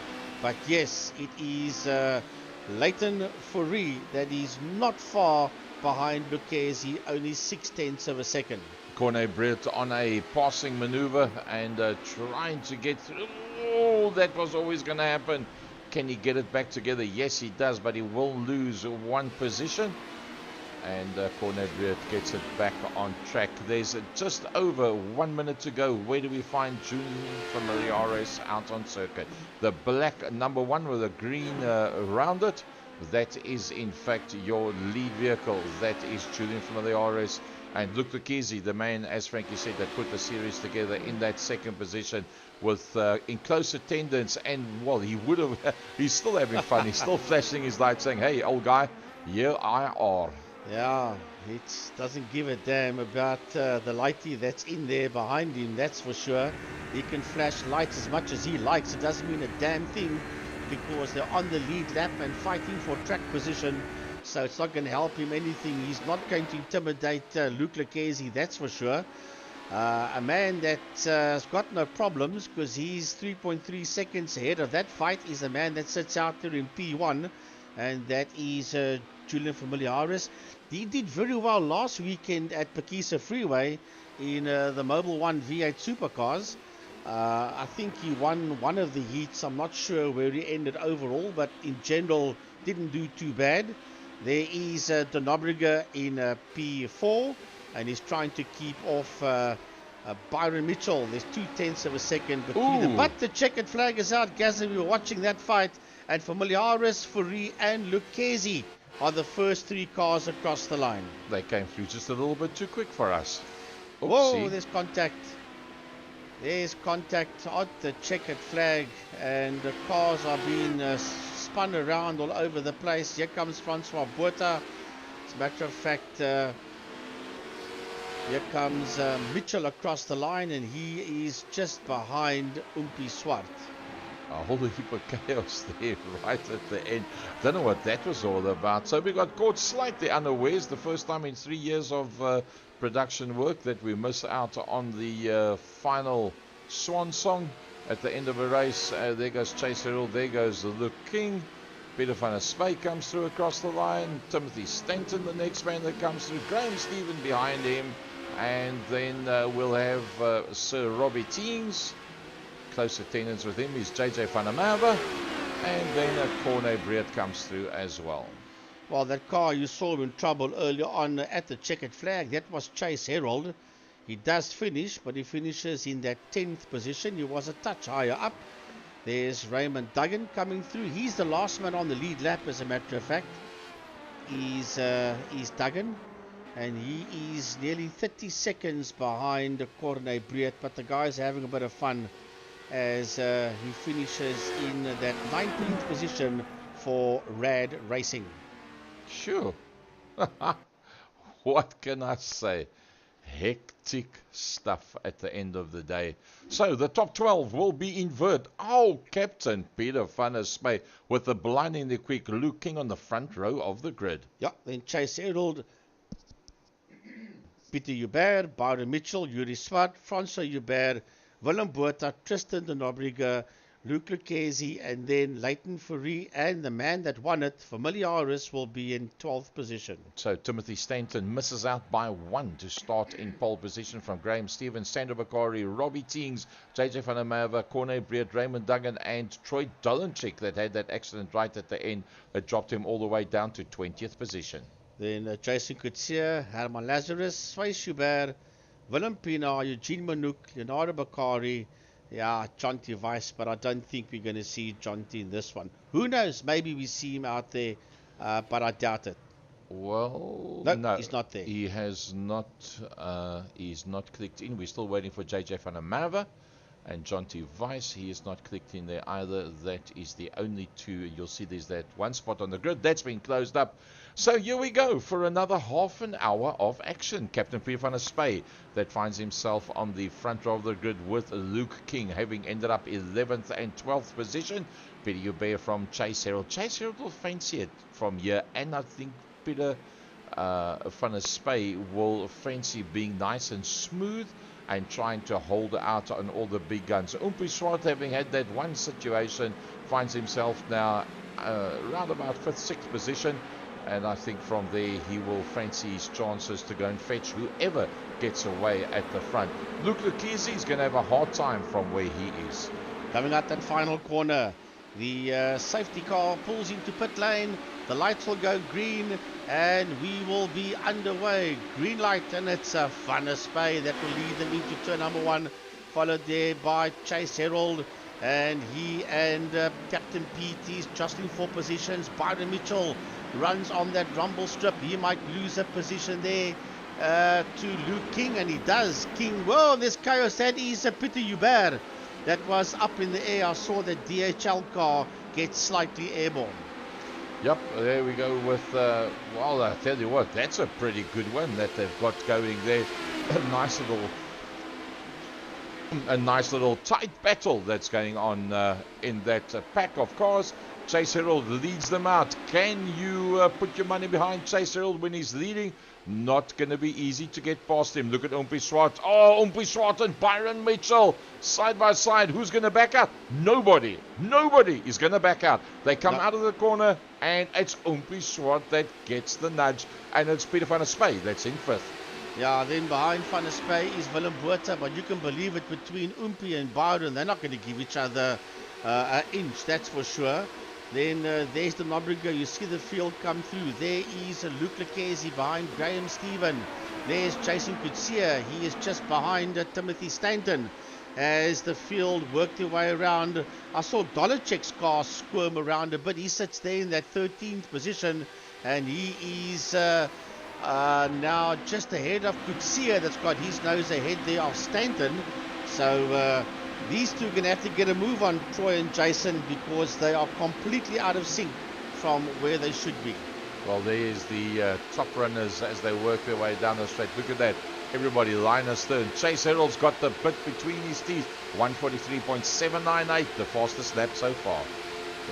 But yes, it is Leighton Fourie that is not far behind Lucchese, only 6/10 of a second. Corne Breert on a passing maneuver and trying to get through. Oh, that was always going to happen. Can he get it back together? Yes, he does, but he will lose one position. And Corne Breert gets it back on track. There's just over 1 minute to go. Where do we find Julian Familiares out on circuit? The black number 1 with a green around it. That is in fact your lead vehicle. That is Julian Familiares. And Luke Lucchese, the man, as Frankie said, that put the series together in that second position with in close attendance. And well, he would have, he's still having fun. He's still flashing his light saying, hey, old guy, here I are. Yeah, it doesn't give a damn about the lighty that's in there behind him, that's for sure. He can flash lights as much as he likes. It doesn't mean a damn thing because they're on the lead lap and fighting for track position. So it's not going to help him anything. He's not going to intimidate Luke Lucchese, that's for sure. A man that's got no problems because he's 3.3 seconds ahead of that fight is the man that sits out there in P1, and that is Julian Familiares. He did very well last weekend at Pakisa Freeway in the Mobile 1 V8 Supercars. I think he won one of the heats. I'm not sure where he ended overall, but in general didn't do too bad. There is De Nobrega in P4, and he's trying to keep off Byron Mitchell. There's 2/10 of a second between them. But the checkered flag is out, Gazza. We were watching that fight, and Familiares, Fourie, and Lucchese are the first 3 cars across the line. They came through just a little bit too quick for us. Oopsie. Whoa, there's contact. There's contact at the checkered flag, and the cars are being spun around all over the place. Here comes Francois Botha. As a matter of fact, here comes Mitchell across the line, and he is just behind Umpi Swart. A whole heap of chaos there right at the end. Don't know what that was all about. So we got caught slightly unawares. The first time in 3 years of production work that we miss out on the final swan song at the end of a race. There goes Chase Herald. There goes Luke King. Peter van der Spey comes through across the line. Timothy Stanton, the next man that comes through. Graham Stephen behind him. And then we'll have Sir Robbie Teens. Close attendance with him is JJ van der Merwe, and then Corne Breert comes through as well. Well, that car you saw in trouble earlier on at the checkered flag, that was Chase Herald. He does finish, but he finishes in that 10th position. He was a touch higher up. There's Raymond Duggan coming through. He's the last man on the lead lap, as a matter of fact. He's Duggan, and he is nearly 30 seconds behind Corne Breert, but the guy's having a bit of fun as he finishes in that 19th position for Rad Racing. Sure. What can I say? Hectic stuff at the end of the day. So the top 12 will be in vert. Oh, Captain Peter van der Spey with the blindingly quick Luke King on the front row of the grid. Yeah, then Chase Herald, Peter Hubert, Byron Mitchell, Yuri Swart, Francois Hubert, Willem Botha, Tristan de Nobrega, Luke Lucchese, and then Leighton Fourie, and the man that won it, Familiares, will be in 12th position. So Timothy Stanton misses out by 1 to start in pole position from Graham Stevens, Sandra Bakari, Robbie Teens, JJ van der Merwe, Corne Breert, Raymond Duggan, and Troy Dolenchik that had that accident right at the end that dropped him all the way down to 20th position. Then Jason Coetzee, Herman Lazarus, Swys Hubert, Willem Pienaar, Eugene Manouk, Leonardo Bakari, Jonty Weiss, but I don't think we're going to see Jonty in this one. Who knows? Maybe we see him out there, but I doubt it. Well, no, he's not there. He has not. He's not clicked in. We're still waiting for JJ van der Merwe. and Jonty Weiss, he is not clicked in there either. That is the only two. You'll see there's that one spot on the grid that's been closed up. So here we go for another half an hour of action. Captain Pierre van der Spey that finds himself on the front row of the grid with Luke King, having ended up 11th and 12th position. Peter Hubert from Chase Herald. Chase Herald will fancy it from here, and I think Peter van der Spey will fancy being nice and smooth and trying to hold out on all the big guns. Umpi Swart, having had that one situation, finds himself now around about 5th, 6th position, and I think from there he will fancy his chances to go and fetch whoever gets away at the front. Luke Lukisi is going to have a hard time from where he is. Coming out that final corner, the safety car pulls into pit lane. The lights will go green and we will be underway. Green light, and it's Van der Spey that will lead them into turn number 1, followed there by Chase Herald, and he and Captain Pete is jostling for positions. Byron Mitchell runs on that rumble strip. He might lose a position there to Luke King, and he does. King, whoa, there's chaos. That is Peter Hubert that was up in the air. I saw the DHL car get slightly airborne. Yep, there we go with, well, I tell you what, that's a pretty good one that they've got going there. A nice little tight battle that's going on in that pack of cars. Chase Herald leads them out. Can you put your money behind Chase Herald when he's leading? Not going to be easy to get past him. Look at Umpi Swart. Oh, Umpi Swart and Byron Mitchell side by side. Who's going to back out? Nobody. Nobody is going to back out. They come out of the corner, and it's Umpi Swart that gets the nudge, and it's Peter van der Spey that's in 5th. Yeah, then behind Van der Spey is Willem Botha, but you can believe it, between Umpi and Byron, they're not going to give each other an inch, that's for sure. Then there's the Nobriger. You see the field come through. There is Luke Lekesi behind Graham Stephen. There's Jason Kutsia. He is just behind Timothy Stanton. As the field worked their way around, I saw Dolachek's car squirm around a bit. He sits there in that 13th position, and he is now just ahead of Kutsia. That's got his nose ahead there of Stanton. So these two are going to have to get a move on Troy and Jason, because they are completely out of sync from where they should be. Well, there's the top runners as they work their way down the straight. Look at that. Everybody line astern. Chase Herald's got the bit between his teeth. 143.798, the fastest lap so far.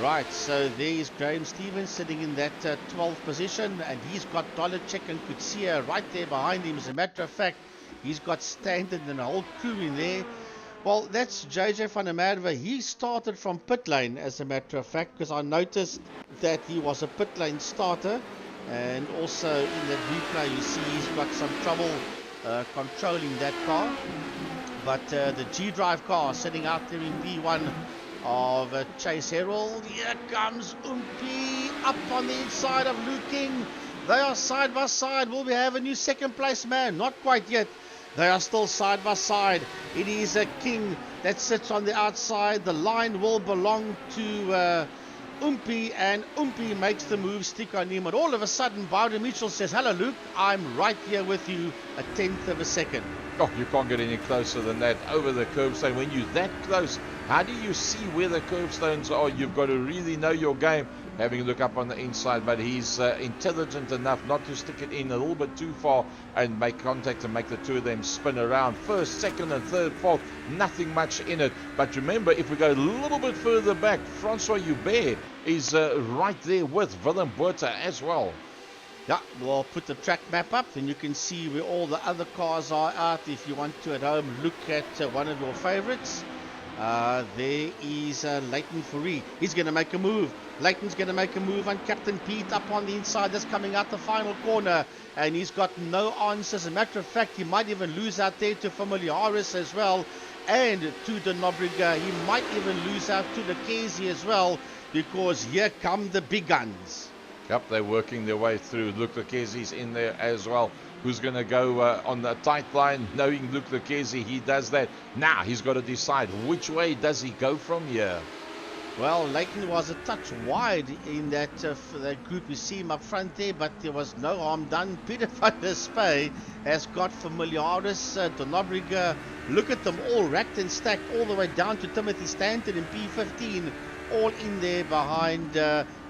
Right, so there's Graham Stevens sitting in that 12th position, and he's got Dolachek and Kutsia right there behind him. As a matter of fact, he's got Stanton and a whole crew in there. Well, that's JJ van der Merwe. He started from pit lane, as a matter of fact, because I noticed that he was a pit lane starter. And also in that replay, you see he's got some trouble controlling that car. But the G-Drive car sitting out there in P1 of Chase Herald. Here comes Umpi up on the inside of Luke King. They are side by side. Will we have a new second place man? Not quite yet. They are still side by side. It is a King that sits on the outside. The line will belong to Umpi, and Umpi makes the move stick on him. And all of a sudden, Byron Mitchell says, "Hello, Luke, I'm right here with you." A 10th of a second. Oh, you can't get any closer than that over the curbstone. When you're that close, how do you see where the curbstones are? You've got to really know your game. Having a look up on the inside, but he's intelligent enough not to stick it in a little bit too far and make contact and make the two of them spin around. First, second and third, fourth, nothing much in it. But remember, if we go a little bit further back, Francois Hubert is right there with Willem Botha as well. Yeah, we'll put the track map up and you can see where all the other cars are out. If you want to at home look at one of your favorites, there is Leighton Fourie. He's going to make a move. Leighton's going to make a move on Captain Pete up on the inside. That's coming out the final corner, and he's got no answers. As a matter of fact, he might even lose out there to Familiaris as well, and to the Nobriga. He might even lose out to the Casey as well, because here come the big guns. Yep, they're working their way through. Luke Lekezi's in there as well. Who's going to go on the tight line? Knowing Luke Lekezi, he does that. Now he's got to decide which way does he go from here. Well, Leighton was a touch wide in that group. You see him up front there, but there was no harm done. Peter van der Spey has got Familiaris, Donobriga. Look at them all racked and stacked all the way down to Timothy Stanton in P15, all in there behind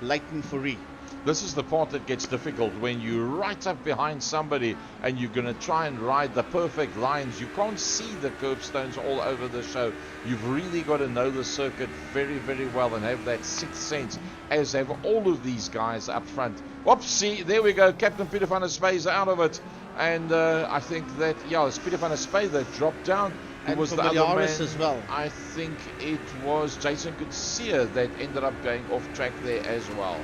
Leighton Fourie. This is the part that gets difficult when you're right up behind somebody and you're going to try and ride the perfect lines. You can't see the curbstones all over the show. You've really got to know the circuit very, very well and have that sixth sense, as have all of these guys up front. Whoopsie, there we go. Captain Peter van der Spey is out of it. And I think that, yeah, it's Peter van der Spey that dropped down. And was the other man as well. I think it was Jason Kutsia that ended up going off track there as well.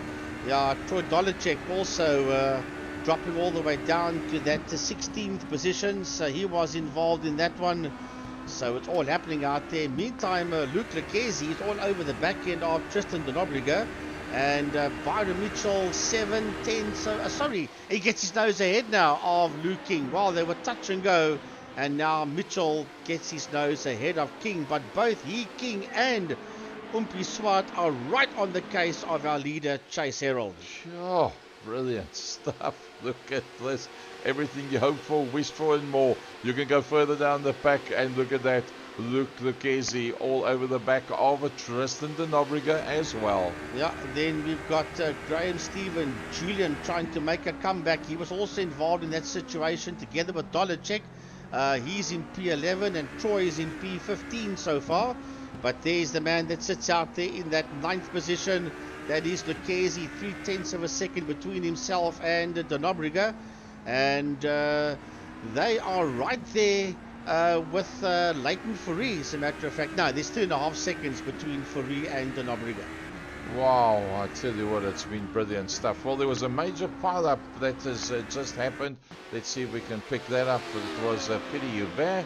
Yeah, Troy Dolacek also dropping all the way down to that 16th position. So he was involved in that one. So it's all happening out there. Meantime, Luke Lekezi is all over the back end of Tristan Donobriga. And Byron Mitchell, 7-10. So, sorry, he gets his nose ahead now of Luke King. Well, they were touch and go. And now Mitchell gets his nose ahead of King. But both he, King, and Umpi Swart are right on the case of our leader, Chase Herald. Sure, brilliant stuff. Look at this. Everything you hope for, wish for, and more. You can go further down the pack and look at that. Luke Lucchesi all over the back of Tristan Donobriga as well. Yeah, then we've got Graham Stephen Julian trying to make a comeback. He was also involved in that situation together with Dolacek. He's in P11 and Troy is in P15 so far. But there's the man that sits out there in that 9th position. That is Lucchesi, 0.3 of a second between himself and Donobriga. And they are right there with Leighton Fourie, as a matter of fact. No, there's 2.5 seconds between Fourie and Donobriga. Wow, I tell you what, it's been brilliant stuff. Well, there was a major pile-up that has just happened. Let's see if we can pick that up. It was Pity Hubert.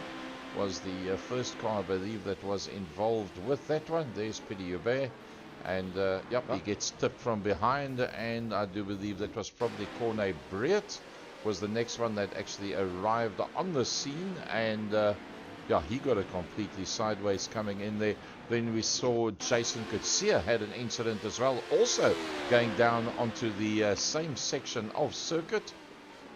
Was the first car, I believe, that was involved with that one. There's Pity Hubert. And, yep, he gets tipped from behind. And I do believe that was probably Corne Breert was the next one that actually arrived on the scene. And, yeah, he got it completely sideways coming in there. Then we saw Jason Kutsia had an incident as well, also going down onto the same section of circuit.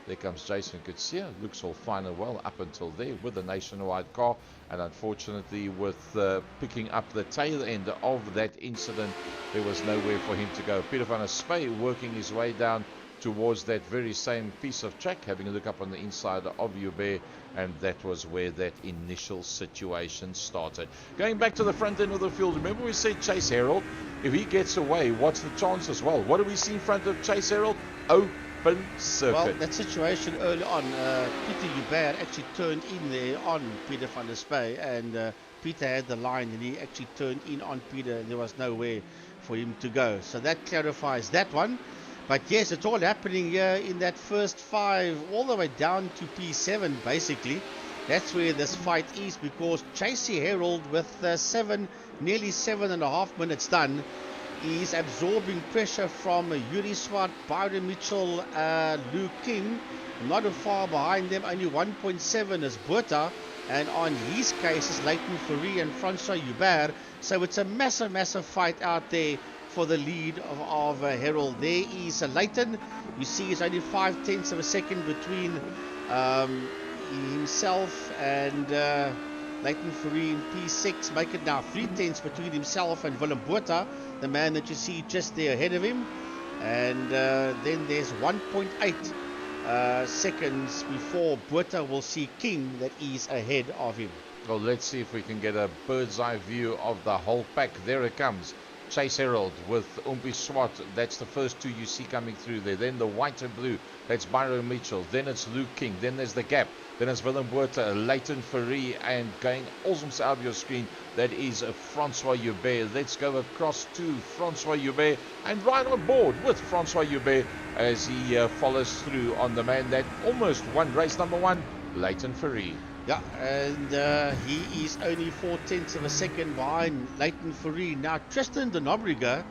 There comes Jason Kutsia, looks all fine and well up until there with a nationwide car, and unfortunately with picking up the tail end of that incident, there was nowhere for him to go. Peter van der Spey working his way down towards that very same piece of track, having a look up on the inside of Hubert, and that was where that initial situation started. Going back to the front end of the field, remember we said Chase Herald, if he gets away, what's the chances? Well, what do we see in front of Chase Herald? Open circuit. Well, that situation early on, Peter Hubert actually turned in there on Peter van der Spey, and Peter had the line and he actually turned in on Peter, and there was nowhere for him to go. So that clarifies that one. But yes, it's all happening here in that first 5 all the way down to P7 basically. That's where this fight is, because Chasey Herald with nearly 7.5 minutes done is absorbing pressure from Yuri Swart, Byron Mitchell, Luke King. Not far behind them, only 1.7 is Botha, and on his case is Leighton Fourie and Francois Hubert. So it's a massive fight out there for the lead of Herald. There is Leighton. You see it's only 0.5 of a second between himself and Leighton Fourie in P6. Make it now 0.3 between himself and Willem Botha, the man that you see just there ahead of him. And then there's 1.8 seconds before Botha will see King that is ahead of him. Well, let's see if we can get a bird's eye view of the whole pack. There it comes. Chase Herald with Umpi Swart. That's the first two you see coming through there. Then the white and blue. That's Byron Mitchell. Then it's Luke King. Then there's the gap. Then it's Willem Botha, Leighton Fourie, and going also out of your screen, that is Francois Hubert. Let's go across to Francois Hubert and right on board with Francois Hubert as he follows through on the man that almost won race number 1, Leighton Fourie. Yeah, and he is only 0.4 of a second behind Leighton Fourie. Now Tristan Donobriga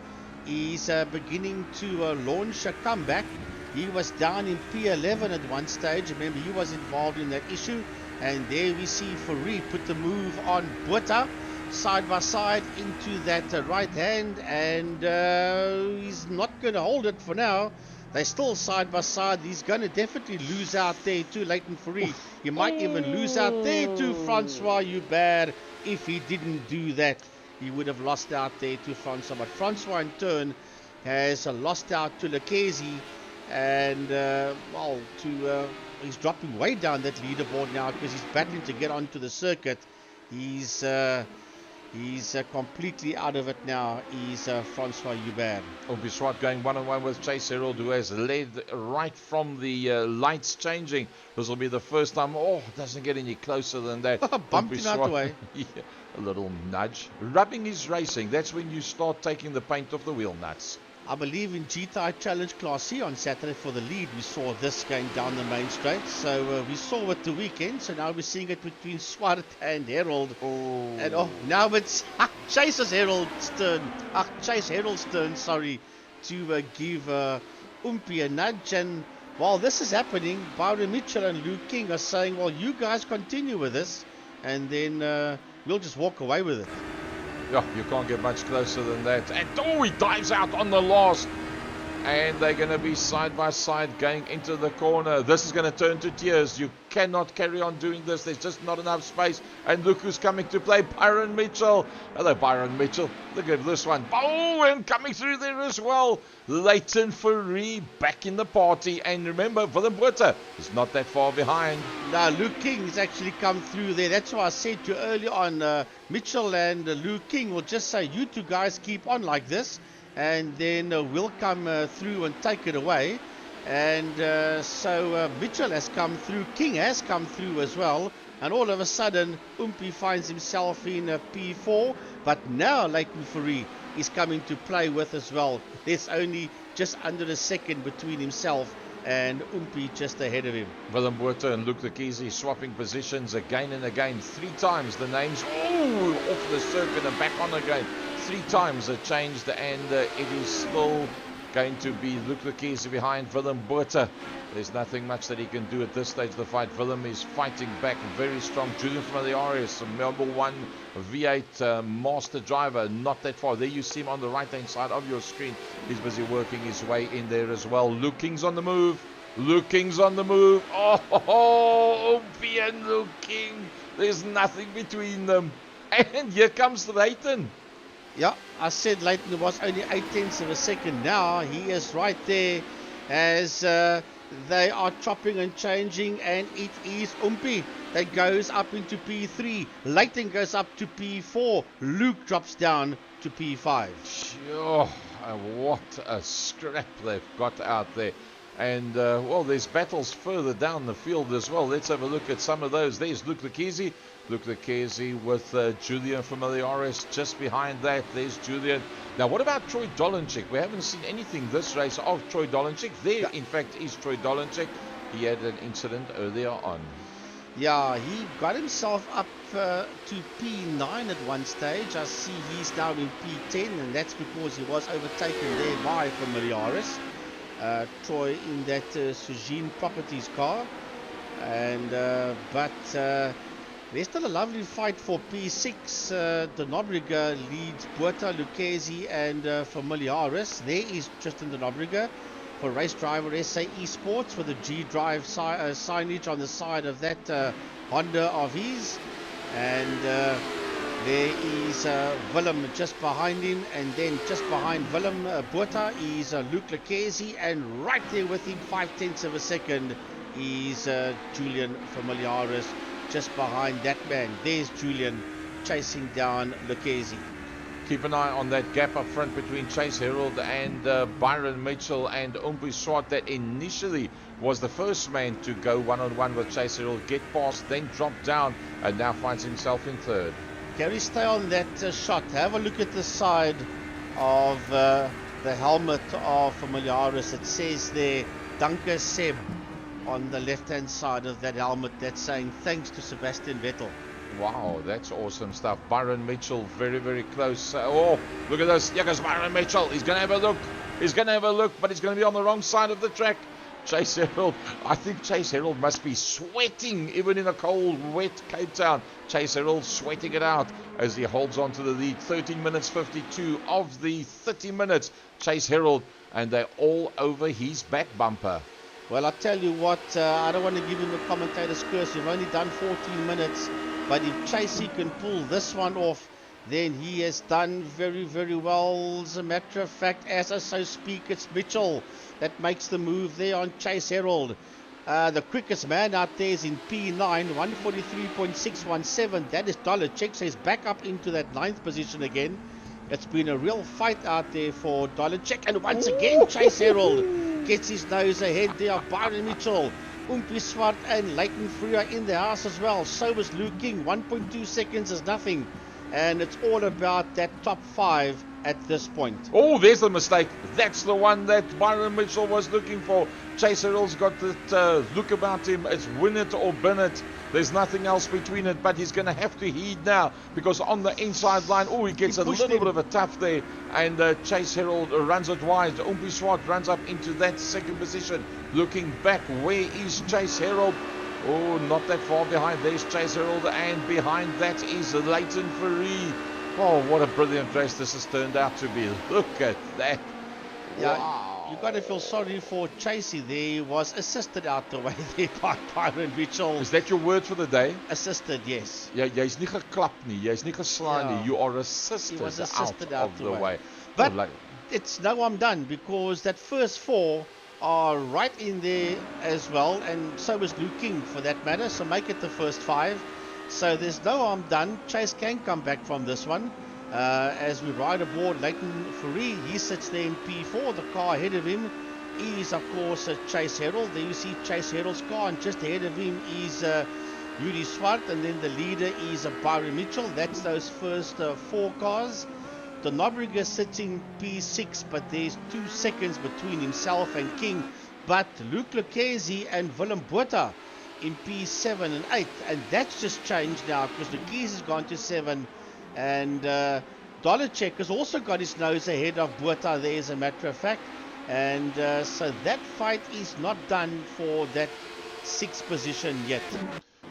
is beginning to launch a comeback. He was down in P11 at one stage. Remember, he was involved in that issue. And there we see Fourie put the move on Botha. side by side into that right hand, and he's not going to hold it for now. They're still side by side. He's going to definitely lose out there to Leighton Fourie. He might even lose out there to Francois Hubert. If he didn't do that, he would have lost out there to Francois. But Francois in turn has lost out to Lucchese, and he's dropping way down that leaderboard now because he's battling to get onto the circuit. He's completely out of it now. He's Francois Hubert. Umpy Swart going one-on-one with Chase Herald, who has led right from the lights changing. This will be the first time. Oh, doesn't get any closer than that. Bumped him out the way. Yeah, a little nudge. Rubbing is racing. That's when you start taking the paint off the wheel nuts. I believe in GTI Challenge Class C on Saturday for the lead, we saw this going down the main straight. So we saw it the weekend. So now we're seeing it between Swart and Herald. Oh. And now it's Chase Herald's turn, sorry, to give Umpy a nudge. And while this is happening, Byron Mitchell and Luke King are saying, well, you guys continue with this, and then we'll just walk away with it. Yeah, you can't get much closer than that. And he dives out on the last. And they're going to be side by side going into the corner. This is going to turn to tears. You cannot carry on doing this. There's just not enough space. And look who's coming to play, Byron Mitchell. Hello, Byron Mitchell. Look at this one. Oh, and coming through there as well, Leighton Fourie back in the party. And remember, Willem Botha is not that far behind. Now, Luke King has actually come through there. That's why I said to you earlier on, Mitchell and Luke King will just say, you two guys keep on like this, and then we'll come through and take it away. And so Mitchell has come through, King has come through as well, and all of a sudden Umpy finds himself in P4. But now Leighton Fourie is coming to play with as well. There's only just under a second between himself and Umpy just ahead of him. Willem Botha and Luke Lucchese swapping positions again and again. 3 times the names off the circuit and back on again. 3 times it changed, and it is still going to be Luke Lucchese behind Willem Botha. There's nothing much that he can do at this stage of the fight. Willem is fighting back very strong. Julian Familiaris, Melbourne 1 V8 master driver, not that far. There you see him on the right hand side of your screen. He's busy working his way in there as well. Luke King's on the move. Luke King's on the move. Oh, Umpy and Luke King. There's nothing between them. And here comes Leighton. Yeah, I said Leighton was only 0.8 of a second. Now he is right there as they are chopping and changing, and it is Umpy that goes up into P3. Leighton goes up to P4. Luke drops down to P5. Oh, what a scrap they've got out there. And, well, there's battles further down the field as well. Let's have a look at some of those. There's Luke Lucchese. Luke Lucchese with Julian Familiaris just behind that. There's Julian. Now, what about Troy Dolenchik? We haven't seen anything this race of Troy Dolenchik. There, in fact, is Troy Dolenchik. He had an incident earlier on. Yeah, he got himself up to P9 at one stage. I see he's down in P10, and that's because he was overtaken there by Familiaris. Troy in that Sujin Properties car. And but there's still a lovely fight for P6. De Nobrega leads Botha, Lucchese and Familiaris. There is Tristan De Nobrega for race driver SA Esports with the G-Drive signage on the side of that Honda of his. And there is Willem just behind him, and then just behind Willem Botha is Luke Lucchese, and right there with him, 0.5 of a second, is Julian Familiaris. Just behind that man, there's Julian chasing down Lucchese. Keep an eye on that gap up front between Chase Herald and Byron Mitchell and Umpy Swart. That initially was the first man to go one-on-one with Chase Herald, get past, then drop down, and now finds himself in third. Can we stay on that shot? Have a look at the side of the helmet of Familiaris. It says there, Danke Seb, on the left-hand side of that helmet. That's saying thanks to Sebastian Vettel. Wow, that's awesome stuff. Byron Mitchell very, very close. Oh, look at this. Here goes Byron Mitchell. He's going to have a look. He's going to have a look, but he's going to be on the wrong side of the track. Chase Herald, I think Chase Herald must be sweating even in a cold, wet Cape Town. Chase Herald sweating it out as he holds on to the lead. 13 minutes 52 of the 30 minutes. Chase Herald, and they're all over his back bumper. Well, I tell you what, I don't want to give him the commentator's curse. We've only done 14 minutes, but if Chasey can pull this one off, then he has done very, very well. As a matter of fact, as I so speak, it's Mitchell that makes the move there on Chase Herald. The quickest man out there is in P9, 143.617. That is Dollar Check, so he's back up into that 9th position again. It's been a real fight out there for Dollar Check, and once again Chase Herald gets his nose ahead there of Byron Mitchell. Umpi Swart and Leighton Freer in the house as well. So is Luke King. 1.2 seconds is nothing. And it's all about that top 5 at this point. Oh, there's the mistake. That's the one that Byron Mitchell was looking for. Chase Herald's got that look about him. It's win it or bin it. There's nothing else between it, but he's going to have to heed now, because on the inside line, he gets a little bit of a tough there, and Chase Herald runs it wide. Umpi Swart runs up into that 2nd position. Looking back, where is Chase Herald? Oh, not that far behind. There's Chase Herald, and behind that is Leighton Fourie. Oh, what a brilliant race this has turned out to be. Look at that. Yeah, wow. You got to feel sorry for Chasey there. He was assisted out the way there by Byron Mitchell. Is that your word for the day? Assisted, yes. Ja, jy's nie geklap nie. Jy's nie geslaan nie. You are assisted, He was assisted out of the way. But it's no I'm done, because that first 4 are right in there as well, and so is Luke King for that matter, so make it the first 5. So there's no harm done. Chase can come back from this one. As we ride aboard Leighton Fourie, he sits there in P4. The car ahead of him is, of course, Chase Herald. There you see Chase Herald's car, and just ahead of him is Yuri Swart, and then the leader is Byron Mitchell. That's those first 4 cars. The Nobriger sits in P6, but there's 2 seconds between himself and King. But Luke Lucchese and Willem Botha in P7 and 8, and that's just changed now, because Lucchese has gone to 7, and Dollar Check has also got his nose ahead of Botha there, as a matter of fact, and so that fight is not done for that 6th position yet.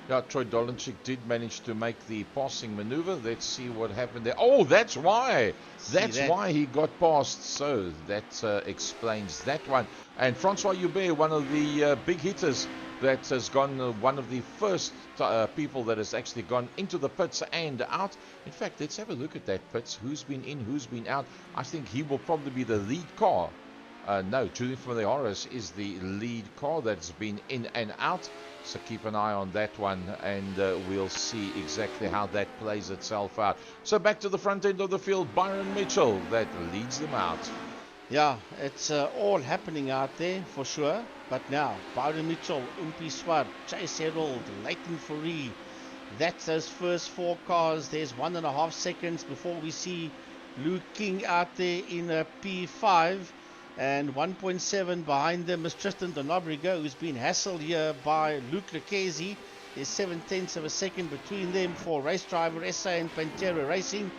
Yeah, Troy Dolenchik did manage to make the passing maneuver. Let's see what happened there. Oh, that's why. That's why he got past. So that explains that one. And Francois Joubert, one of the big hitters that has gone, one of the first people that has actually gone into the pits and out. In fact, let's have a look at that pits. Who's been in, who's been out. I think he will probably be the lead car. No, Julian Familiaris is the lead car that's been in and out. So keep an eye on that one, and we'll see exactly how that plays itself out. So back to the front end of the field, Byron Mitchell that leads them out. Yeah, it's all happening out there for sure. But now, Byron Mitchell, Umpi Swart, Chase Herald, Leighton Fourie. That's those first 4 cars. There's 1.5 seconds before we see Luke King out there in a P5. And 1.7 behind them is Tristan de Nobriger, who's been hassled here by Luke Lucchese. There's 0.7 of a second between them for race driver SA and Pantera Racing.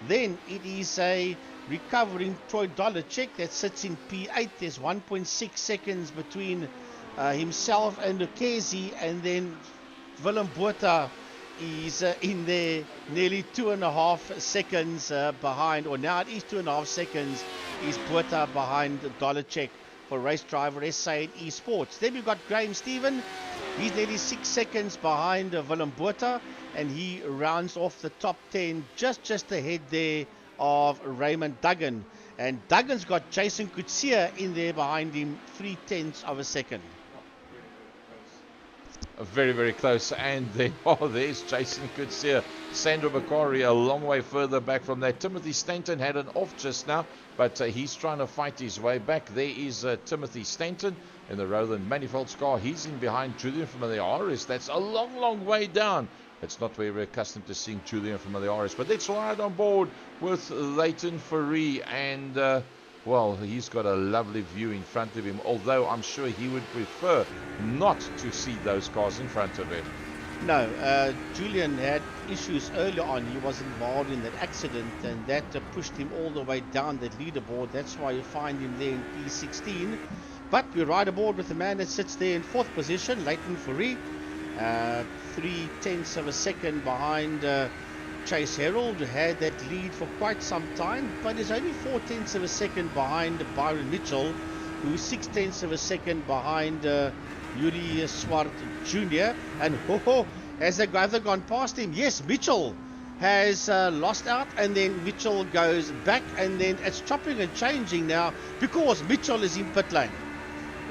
Then it is a recovering Troy Dolenchik that sits in P8. There's 1.6 seconds between himself and Lucchese, and then Willem Botha is in there, nearly 2.5 seconds behind, or now it is 2.5 seconds, is Botha behind Dolenchik for race driver SA and Esports. Then we've got Graham Stephen. He's nearly 6 seconds behind Willem Botha, and he rounds off the top 10 just ahead there of Raymond Duggan. And Duggan's got Jason Kutsia in there behind him, 0.3 of a second. Very, very close. And then, there's Jason Kutsia. Sandro Bakari a long way further back from that. Timothy Stanton had an off just now, but he's trying to fight his way back. There is Timothy Stanton in the Roland Manifolds car. He's in behind Julian Familiaris. That's a long, long way down. It's not where we're accustomed to seeing Julian Familiaris. But let's ride on board with Leighton Fourie. And, well, he's got a lovely view in front of him, although I'm sure he would prefer not to see those cars in front of him. No, Julian had issues earlier on. He was involved in that accident, and that pushed him all the way down that leaderboard. That's why you find him there in P16. But we're right aboard with the man that sits there in 4th position, Leighton Fourie. 3/10 of a second behind Chase Herald, who had that lead for quite some time, but is only 4/10 of a second behind Byron Mitchell, who's 6/10 of a second behind Yuri Swart Jr. And has the other gone past him? Yes, Mitchell has lost out, and then Mitchell goes back, and then it's chopping and changing now because Mitchell is in pit lane.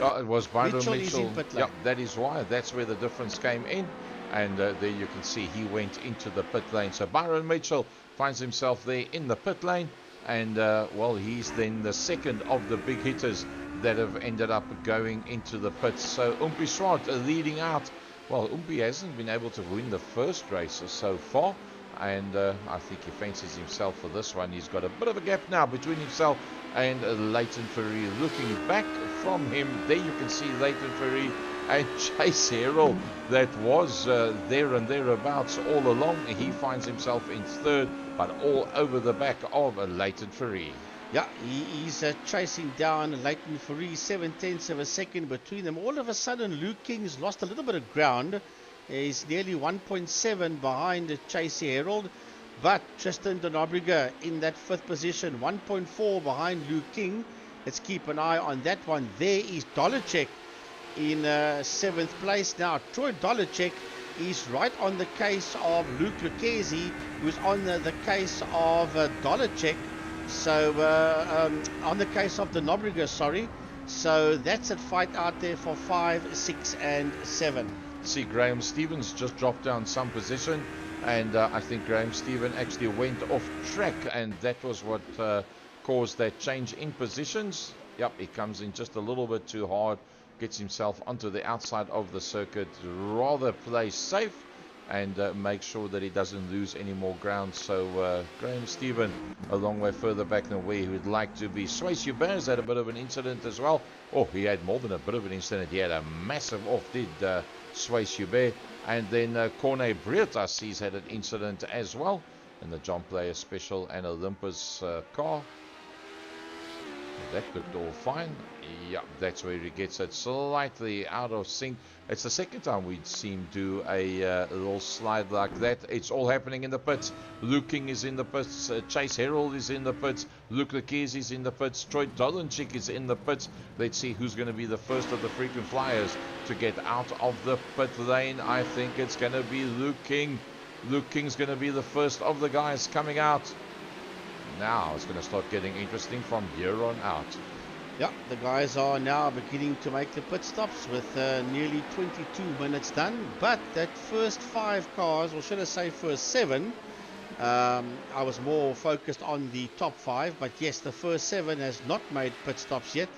It was Byron Mitchell. Is in pit lane. Yep, that is why. That's where the difference came in. And there you can see he went into the pit lane. So Byron Mitchell finds himself there in the pit lane. And, well, he's then the second of the big hitters that have ended up going into the pits. So Umpi Swart leading out. Well, Umpi hasn't been able to win the first race so far. And I think he fancies himself for this one. He's got a bit of a gap now between himself and Leighton Fourie. Looking back from him, there you can see Leighton Fourie and Chase Herald that was there and thereabouts all along. He finds himself in 3rd, but all over the back of Leighton Fourie. Yeah, he's chasing down Leighton Fourie, 7/10 of a second between them. All of a sudden, Luke King's lost a little bit of ground. He's nearly 1.7 behind Chase Herald, but Tristan de Nobrega in that 5th position, 1.4 behind Luke King. Let's keep an eye on that one. There is Dollarcheck in 7th place. Now, Troy Dollarcheck is right on the case of Luke Lucchesi, who's on the case of Dollarcheck. So, on the case of de Nobrega, sorry. So, that's a fight out there for 5, 6, and 7. See, Graham Stevens just dropped down some position, and I think Graham Stevens actually went off track, and that was what caused that change in positions. Yep, he comes in just a little bit too hard, gets himself onto the outside of the circuit. Rather play safe and make sure that he doesn't lose any more ground. So Graham Stevens a long way further back than where he would like to be. Swayze Hubert's had a bit of an incident as well. Oh, he had more than a bit of an incident. He had a massive off, did Swayze Hubert. And then Corne Bretas, he's had an incident as well in the John Player Special and Olympus car. That looked all fine. Yeah, that's where he gets it slightly out of sync. It's the second time we'd see him do a little slide like that. It's all happening in the pits. Luke King is in the pits. Chase Herald is in the pits. Luke Lucchesi is in the pits. Troy Dollarcheck is in the pits. Let's see who's going to be the first of the frequent flyers to get out of the pit lane. I think it's going to be Luke King. Luke King's going to be the first of the guys coming out. Now it's going to start getting interesting from here on out. Yeah, the guys are now beginning to make the pit stops with nearly 22 minutes done. But that first 5 cars, or should I say first 7, I was more focused on the top 5. But yes, the first 7 has not made pit stops yet.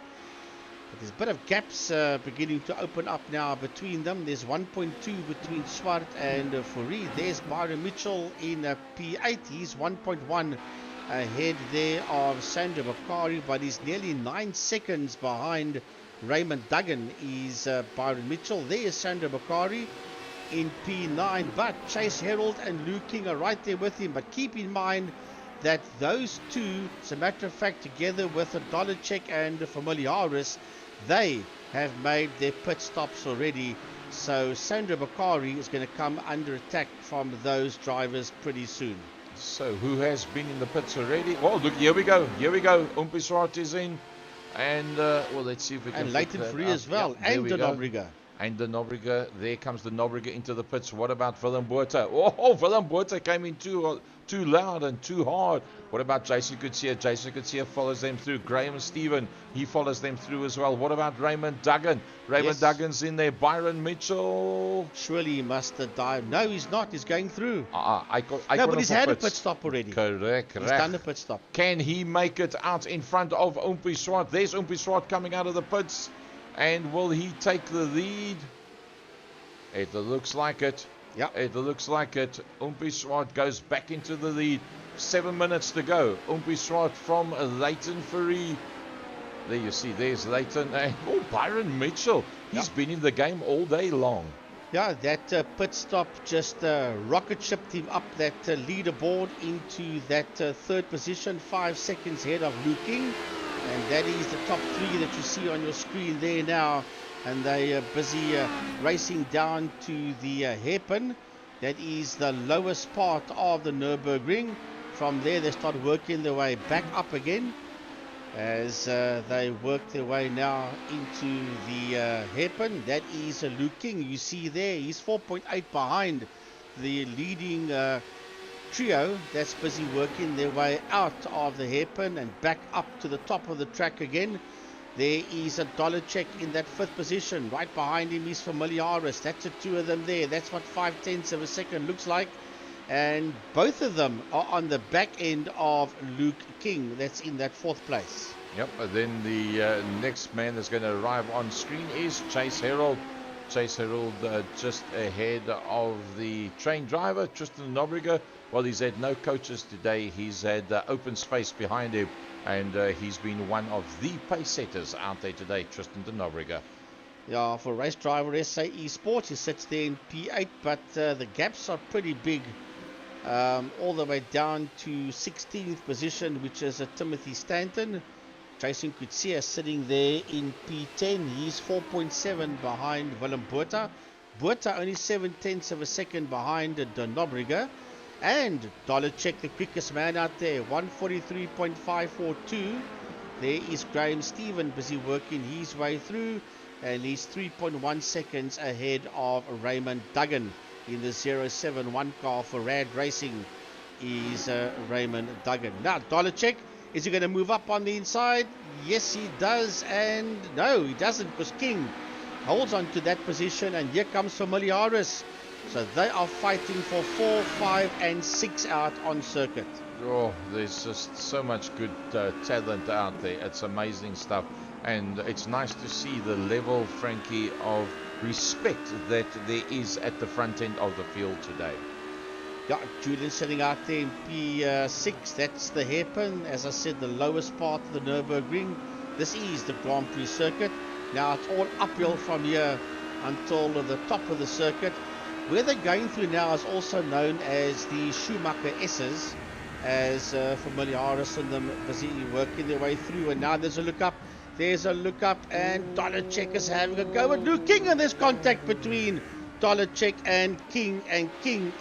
But there's a bit of gaps beginning to open up now between them. There's 1.2 between Swart and Fourie. There's Byron Mitchell in P8. He's 1.1 ahead there of Sandra Bakari, but he's nearly 9 seconds behind Raymond Duggan. Is Byron Mitchell. There is Sandra Bakari in P9, but Chase Herald and Luke King are right there with him. But keep in mind that those two, as a matter of fact, together with Dollarcheck and Familiaris, they have made their pit stops already. So Sandra Bakari is going to come under attack from those drivers pretty soon. So who has been in the pits already? Oh, look, here we go. Here we go. Umpi Swart is in. And, well, let's see if we can... And Leighton Fourie as well. Yeah, and de Nobrega. And de Nobrega. There comes de Nobrega into the pits. What about Willem Botha? Oh, Willem Botha came in too loud and too hard. What about Jason Coetzee? Jason Coetzee follows them through. Graham Stevens, he follows them through as well. What about Raymond Duggan? Raymond Duggan's in there. Byron Mitchell. Surely he must dive. No, he's not. He's going through. But he's had a pit stop already. Correct. He's done a pit stop. Can he make it out in front of Umpi Swart? There's Umpi Swart coming out of the pits. And will he take the lead? It looks like it. Yeah, it looks like it. Umpi Swart goes back into the lead. 7 minutes to go. Umpi Swart from Leighton Fourie. There you see, there's Leighton. And Byron Mitchell. He's been in the game all day long. Yeah, that pit stop just rocket shipped him up that leaderboard into that 3rd position, 5 seconds ahead of Luke King. And that is the top three that you see on your screen there now. And they are busy racing down to the hairpin. That is the lowest part of the Nürburgring. From there they start working their way back up again as they work their way now into the hairpin. That is Luke King. You see there, he's 4.8 behind the leading trio that's busy working their way out of the hairpin and back up to the top of the track again. There is a Dollarcheck in that fifth position. Right behind him is Familiaris. That's the two of them there. That's what 0.5 of a second looks like. And both of them are on the back end of Luke King. That's in that fourth place. Yep, and then the next man that's going to arrive on screen is Chase Herald. Chase Herald just ahead of the train driver, Tristan Nobriger. Well, he's had no coaches today. He's had open space behind him. And he's been one of the pace setters out there today, Tristan de Nobriger. Yeah, for race driver SA Esports, he sits there in P8, but the gaps are pretty big. All the way down to 16th position, which is Timothy Stanton. Jason Kutsia sitting there in P10. He's 4.7 behind Willem Botha. Botha only 0.7 of a second behind de Nobriger. And Dollarcheck, the quickest man out there, 143.542. There is Graham Stephen busy working his way through, and he's 3.1 seconds ahead of Raymond Duggan in the 071 car for Rad Racing is Raymond Duggan. Now, Dollarcheck, is he going to move up on the inside? Yes, he does, and no, he doesn't, because King holds on to that position, and here comes Familiaris. So they are fighting for 4, 5 and 6 out on circuit. Oh, there's just so much good talent out there. It's amazing stuff. And it's nice to see the level, Frankie, of respect that there is at the front end of the field today. Yeah, Julian sitting out there in P6. That's the hairpin. As I said, the lowest part of the Nürburgring. This is the Grand Prix circuit. Now it's all uphill from here until the top of the circuit. Where they're going through now is also known as the Schumacher S's, as Familiaris and them busy working their way through. And now there's a look up. There's a look up, and Dollarcheck is having a go at Luke King, and there's contact between Dollarcheck and King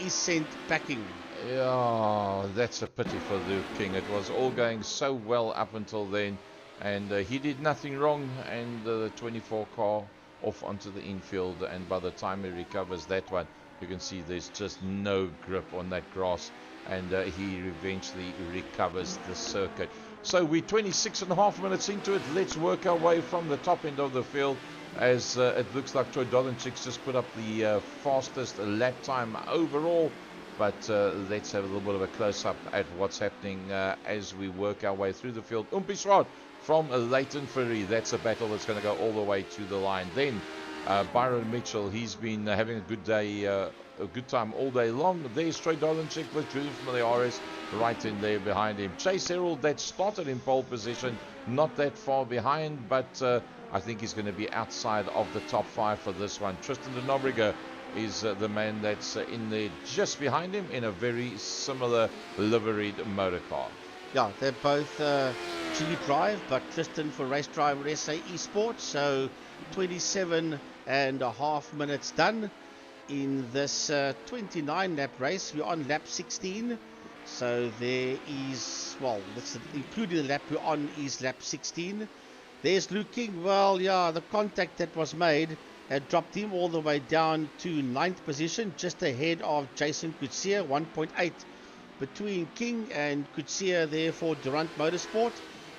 is sent packing. Yeah, that's a pity for Luke King. It was all going so well up until then, and he did nothing wrong, and the 24 car off onto the infield, and by the time he recovers that one, you can see there's just no grip on that grass, and he eventually recovers the circuit. So we're 26.5 minutes into it. Let's work our way from the top end of the field, as it looks like Troy Dollarcheck's just put up the fastest lap time overall. But let's have a little bit of a close-up at what's happening as we work our way through the field. Umpiswart from Leighton Ferry. That's a battle that's going to go all the way to the line. Then Byron Mitchell, he's been having a good day, a good time all day long. There's Troy Dollarcheck with Julian Familiaris right in there behind him. Chase Herald, that started in pole position, not that far behind, but I think he's going to be outside of the top 5 for this one. Tristan de Nobriger is the man that's in there just behind him in a very similar liveried motor car. Yeah, they're both G Drive, but Tristan for Race Driver SA Esports. So 27.5 minutes done in this 29 lap race. We're on lap 16. So there is, well, that's including the lap we're on is lap 16. There's Luke King. Well, yeah, the contact that was made had dropped him all the way down to 9th position, just ahead of Jason Kutsia, 1.8 between King and Kutsia there for Durant Motorsport.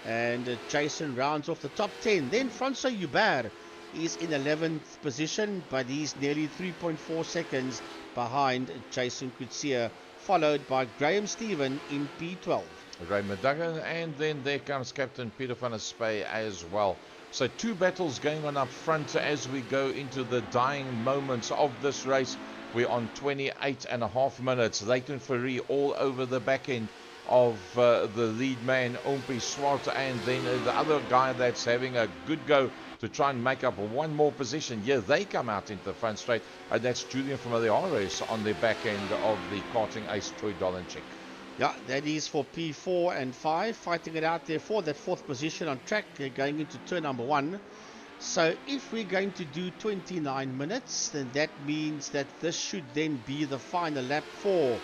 And Jason rounds off the top 10. Then Francois Hubert is in 11th position, but he's nearly 3.4 seconds behind Jason Kutsia, followed by Graham Stephen in P12. Raymond Duggan, and then there comes Captain Peter van der Spey as well. So 2 battles going on up front as we go into the dying moments of this race. We're on 28.5 minutes. Leighton Ferry all over the back end of the lead man, Umpiswart, and then the other guy that's having a good go to try and make up one more position. Yeah, they come out into the front straight, and that's Julian Familiaris on the back end of the karting ace, Troy Dollarcheck. Yeah, that is for P4 and 5, fighting it out there for that 4th position on track, going into turn number 1. So if we're going to do 29 minutes, then that means that this should then be the final lap for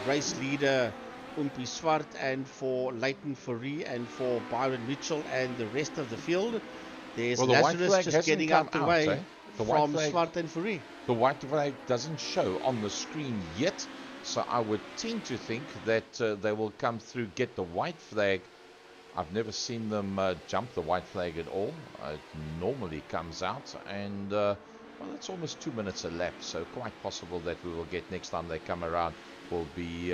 race leader Umpi Swart and for Leighton Fourie and for Byron Mitchell and the rest of the field. There's Well, the white Lazarus flag just hasn't getting come out the out, way eh? The white from flag, Swart and Fourie. the white flag doesn't show on the screen yet, so I would tend to think that they will come through, get the white flag. I've never seen them jump the white flag at all. It normally comes out, and well, it's almost 2 minutes a lap, so quite possible that we will get next time they come around will be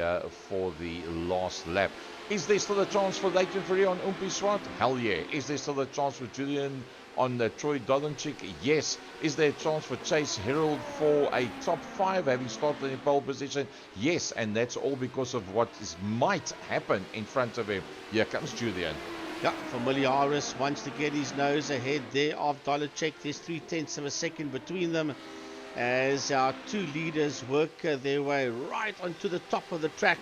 for the last lap. Is there still a chance for Leighton Fourie on Umpi Swart? Hell yeah. Is there still a chance for Julian on Troy Dolenchik? Yes. Is there a chance for Chase Herald for a top 5 having started in pole position? Yes, and that's all because of what might happen in front of him. Here comes Julian. Yeah, Familiaris wants to get his nose ahead there of Dolenchik. There's 3/10 of a second between them as our 2 leaders work their way right onto the top of the track.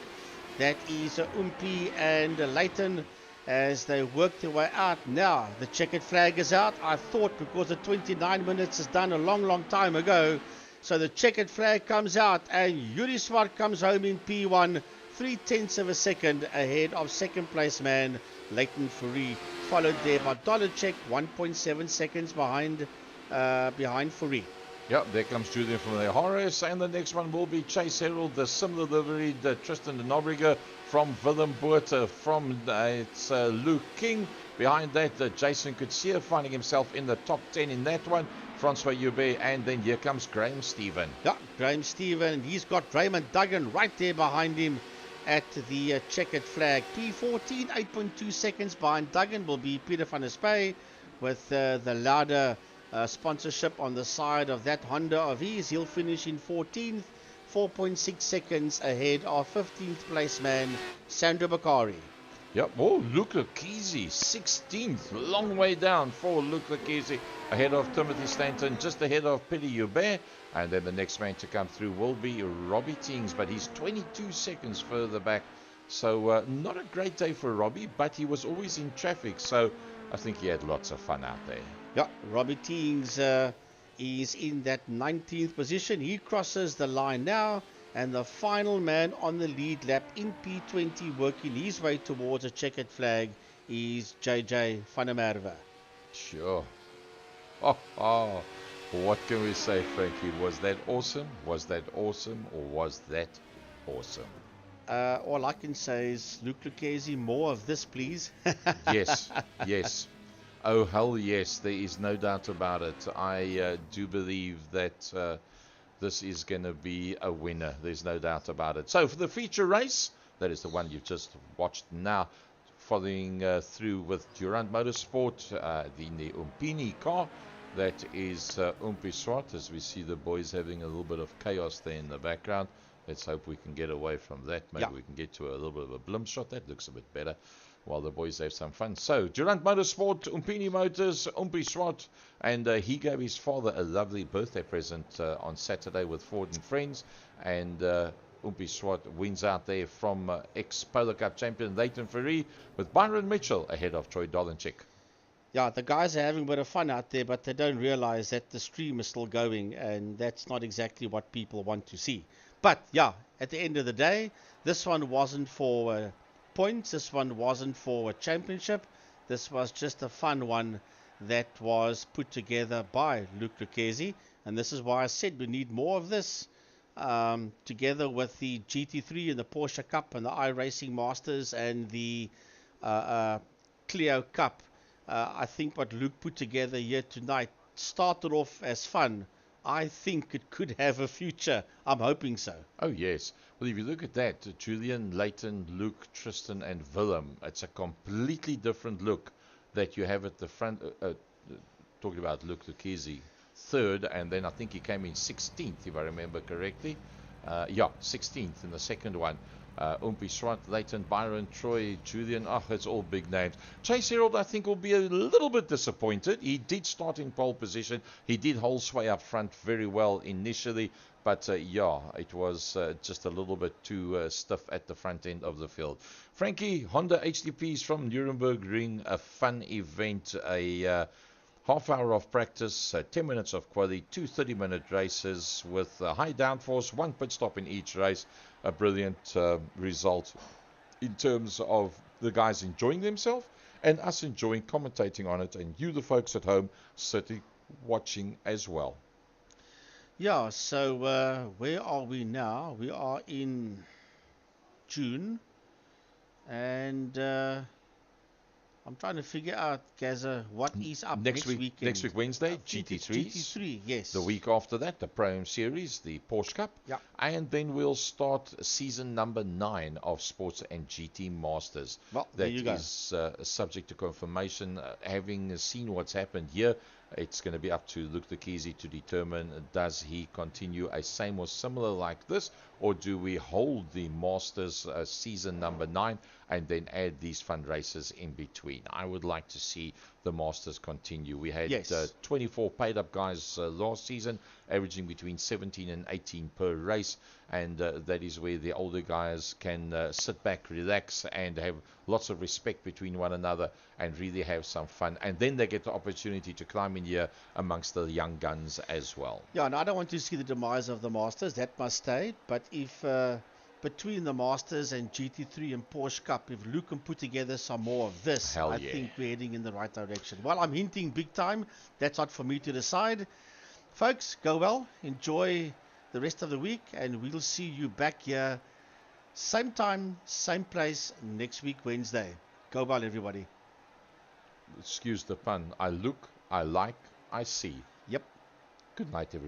That is Umpi and Leighton as they work their way out. Now the checkered flag is out. I thought because the 29 minutes is done a long time ago. So the checkered flag comes out and Yuri Swart comes home in P1, 3/10 of a second ahead of second place man Leighton Fourie, followed there by Dolenchik, 1.7 seconds behind Fourie. Yep, there comes Julian from the Horace, and the next one will be Chase Herald, the similar delivery, Tristan de Nobrega from Willem Botha, from it's Luke King. Behind that, Jason Kutsia finding himself in the top 10 in that one. Francois Joubert, and then here comes Graham Stephen. Yeah, Graham Stephen, he's got Raymond Duggan right there behind him at the checkered flag. P14, 8.2 seconds behind Duggan will be Peter van der Spey with the louder sponsorship on the side of that Honda of his. He'll finish in 14th, 4.6 seconds ahead of 15th place man Sandro Bakari. Yep, oh, Luke Lakisi, 16th, long way down for Luke Lakisi, ahead of Timothy Stanton, just ahead of Peter Joubert, and then the next man to come through will be Robbie Teings, but he's 22 seconds further back, so not a great day for Robbie, but he was always in traffic, so I think he had lots of fun out there. Yeah, Robbie Teings is in that 19th position. He crosses the line now, and the final man on the lead lap in P20 working his way towards a checkered flag is JJ van der Merwe. Sure. Oh, what can we say, Frankie? Was that awesome? Was that awesome? Or was that awesome? All I can say is, Luke Lucchesi, more of this, please. Yes. Oh, hell yes, there is no doubt about it. I do believe that this is going to be a winner. There's no doubt about it. So for the feature race, that is the one you've just watched now, following through with Durant Motorsport, the Umpini car. That is Umpi Swart, as we see the boys having a little bit of chaos there in the background. Let's hope we can get away from that. Maybe we can get to a little bit of a blimp shot. That looks a bit better while the boys have some fun. So, Durant Motorsport, Umpini Motors, Umpi Swart, and he gave his father a lovely birthday present on Saturday with Ford and Friends, and Umpi Swart wins out there from ex-Polo Cup champion Leighton Fourie with Byron Mitchell ahead of Troy Dolenchik. Yeah, the guys are having a bit of fun out there, but they don't realize that the stream is still going, and that's not exactly what people want to see. But, yeah, at the end of the day, this one wasn't for points. This one wasn't for a championship. This was just a fun one that was put together by Luke Lucchesi, and this is why I said we need more of this, together with the GT3 and the Porsche Cup and the iRacing Masters and the Clio Cup. I think what Luke put together here tonight started off as fun. I think it could have a future. I'm hoping so. Oh, yes. Well, if you look at that, Julian, Leighton, Luke, Tristan, and Willem, it's a completely different look that you have at the front. Talking about Luke Lucchesi, third, and then I think he came in 16th, if I remember correctly. 16th in the second one. Umpi Swart, Leighton, Byron, Troy, Julian. It's all big names. Chase Herald, I think, will be a little bit disappointed. He did start in pole position. He did hold sway up front very well initially, But yeah, it was just a little bit too stiff at the front end of the field. Frankie, Honda HTPs from Nurembergring, a fun event, a half hour of practice, 10 minutes of quali, two 30-minute races with high downforce, one pit stop in each race. A brilliant result in terms of the guys enjoying themselves and us enjoying commentating on it, and you, the folks at home, sitting watching as well. Yeah, so where are we now? We are in June, and I'm trying to figure out, Gaza, what is up next weekend. Next week, Wednesday, I think it's GT3s. GT3, yes. The week after that, the Pro-Am Series, the Porsche Cup. Yeah. And then we'll start season number 9 of Sports and GT Masters. Well, there you go. That is subject to confirmation. Having seen what's happened here, it's going to be up to Luke the Keezy to determine, does he continue a same or similar like this, or do we hold the Masters season number 9 and then add these fun races in between? I would like to see the Masters continue. We had 24 paid up guys last season, averaging between 17 and 18 per race, and that is where the older guys can sit back, relax, and have lots of respect between one another and really have some fun. And then they get the opportunity to climb in here amongst the young guns as well. Yeah, and I don't want to see the demise of the Masters. That must stay. But if between the Masters and GT3 and Porsche Cup, if Luke can put together some more of this, I think we're heading in the right direction. Well, I'm hinting big time. That's not for me to decide. Folks, go well. Enjoy the rest of the week, and we'll see you back here same time, same place next week, Wednesday. Go well, everybody. Excuse the pun. I look, I like, I see. Yep. Good night, everybody.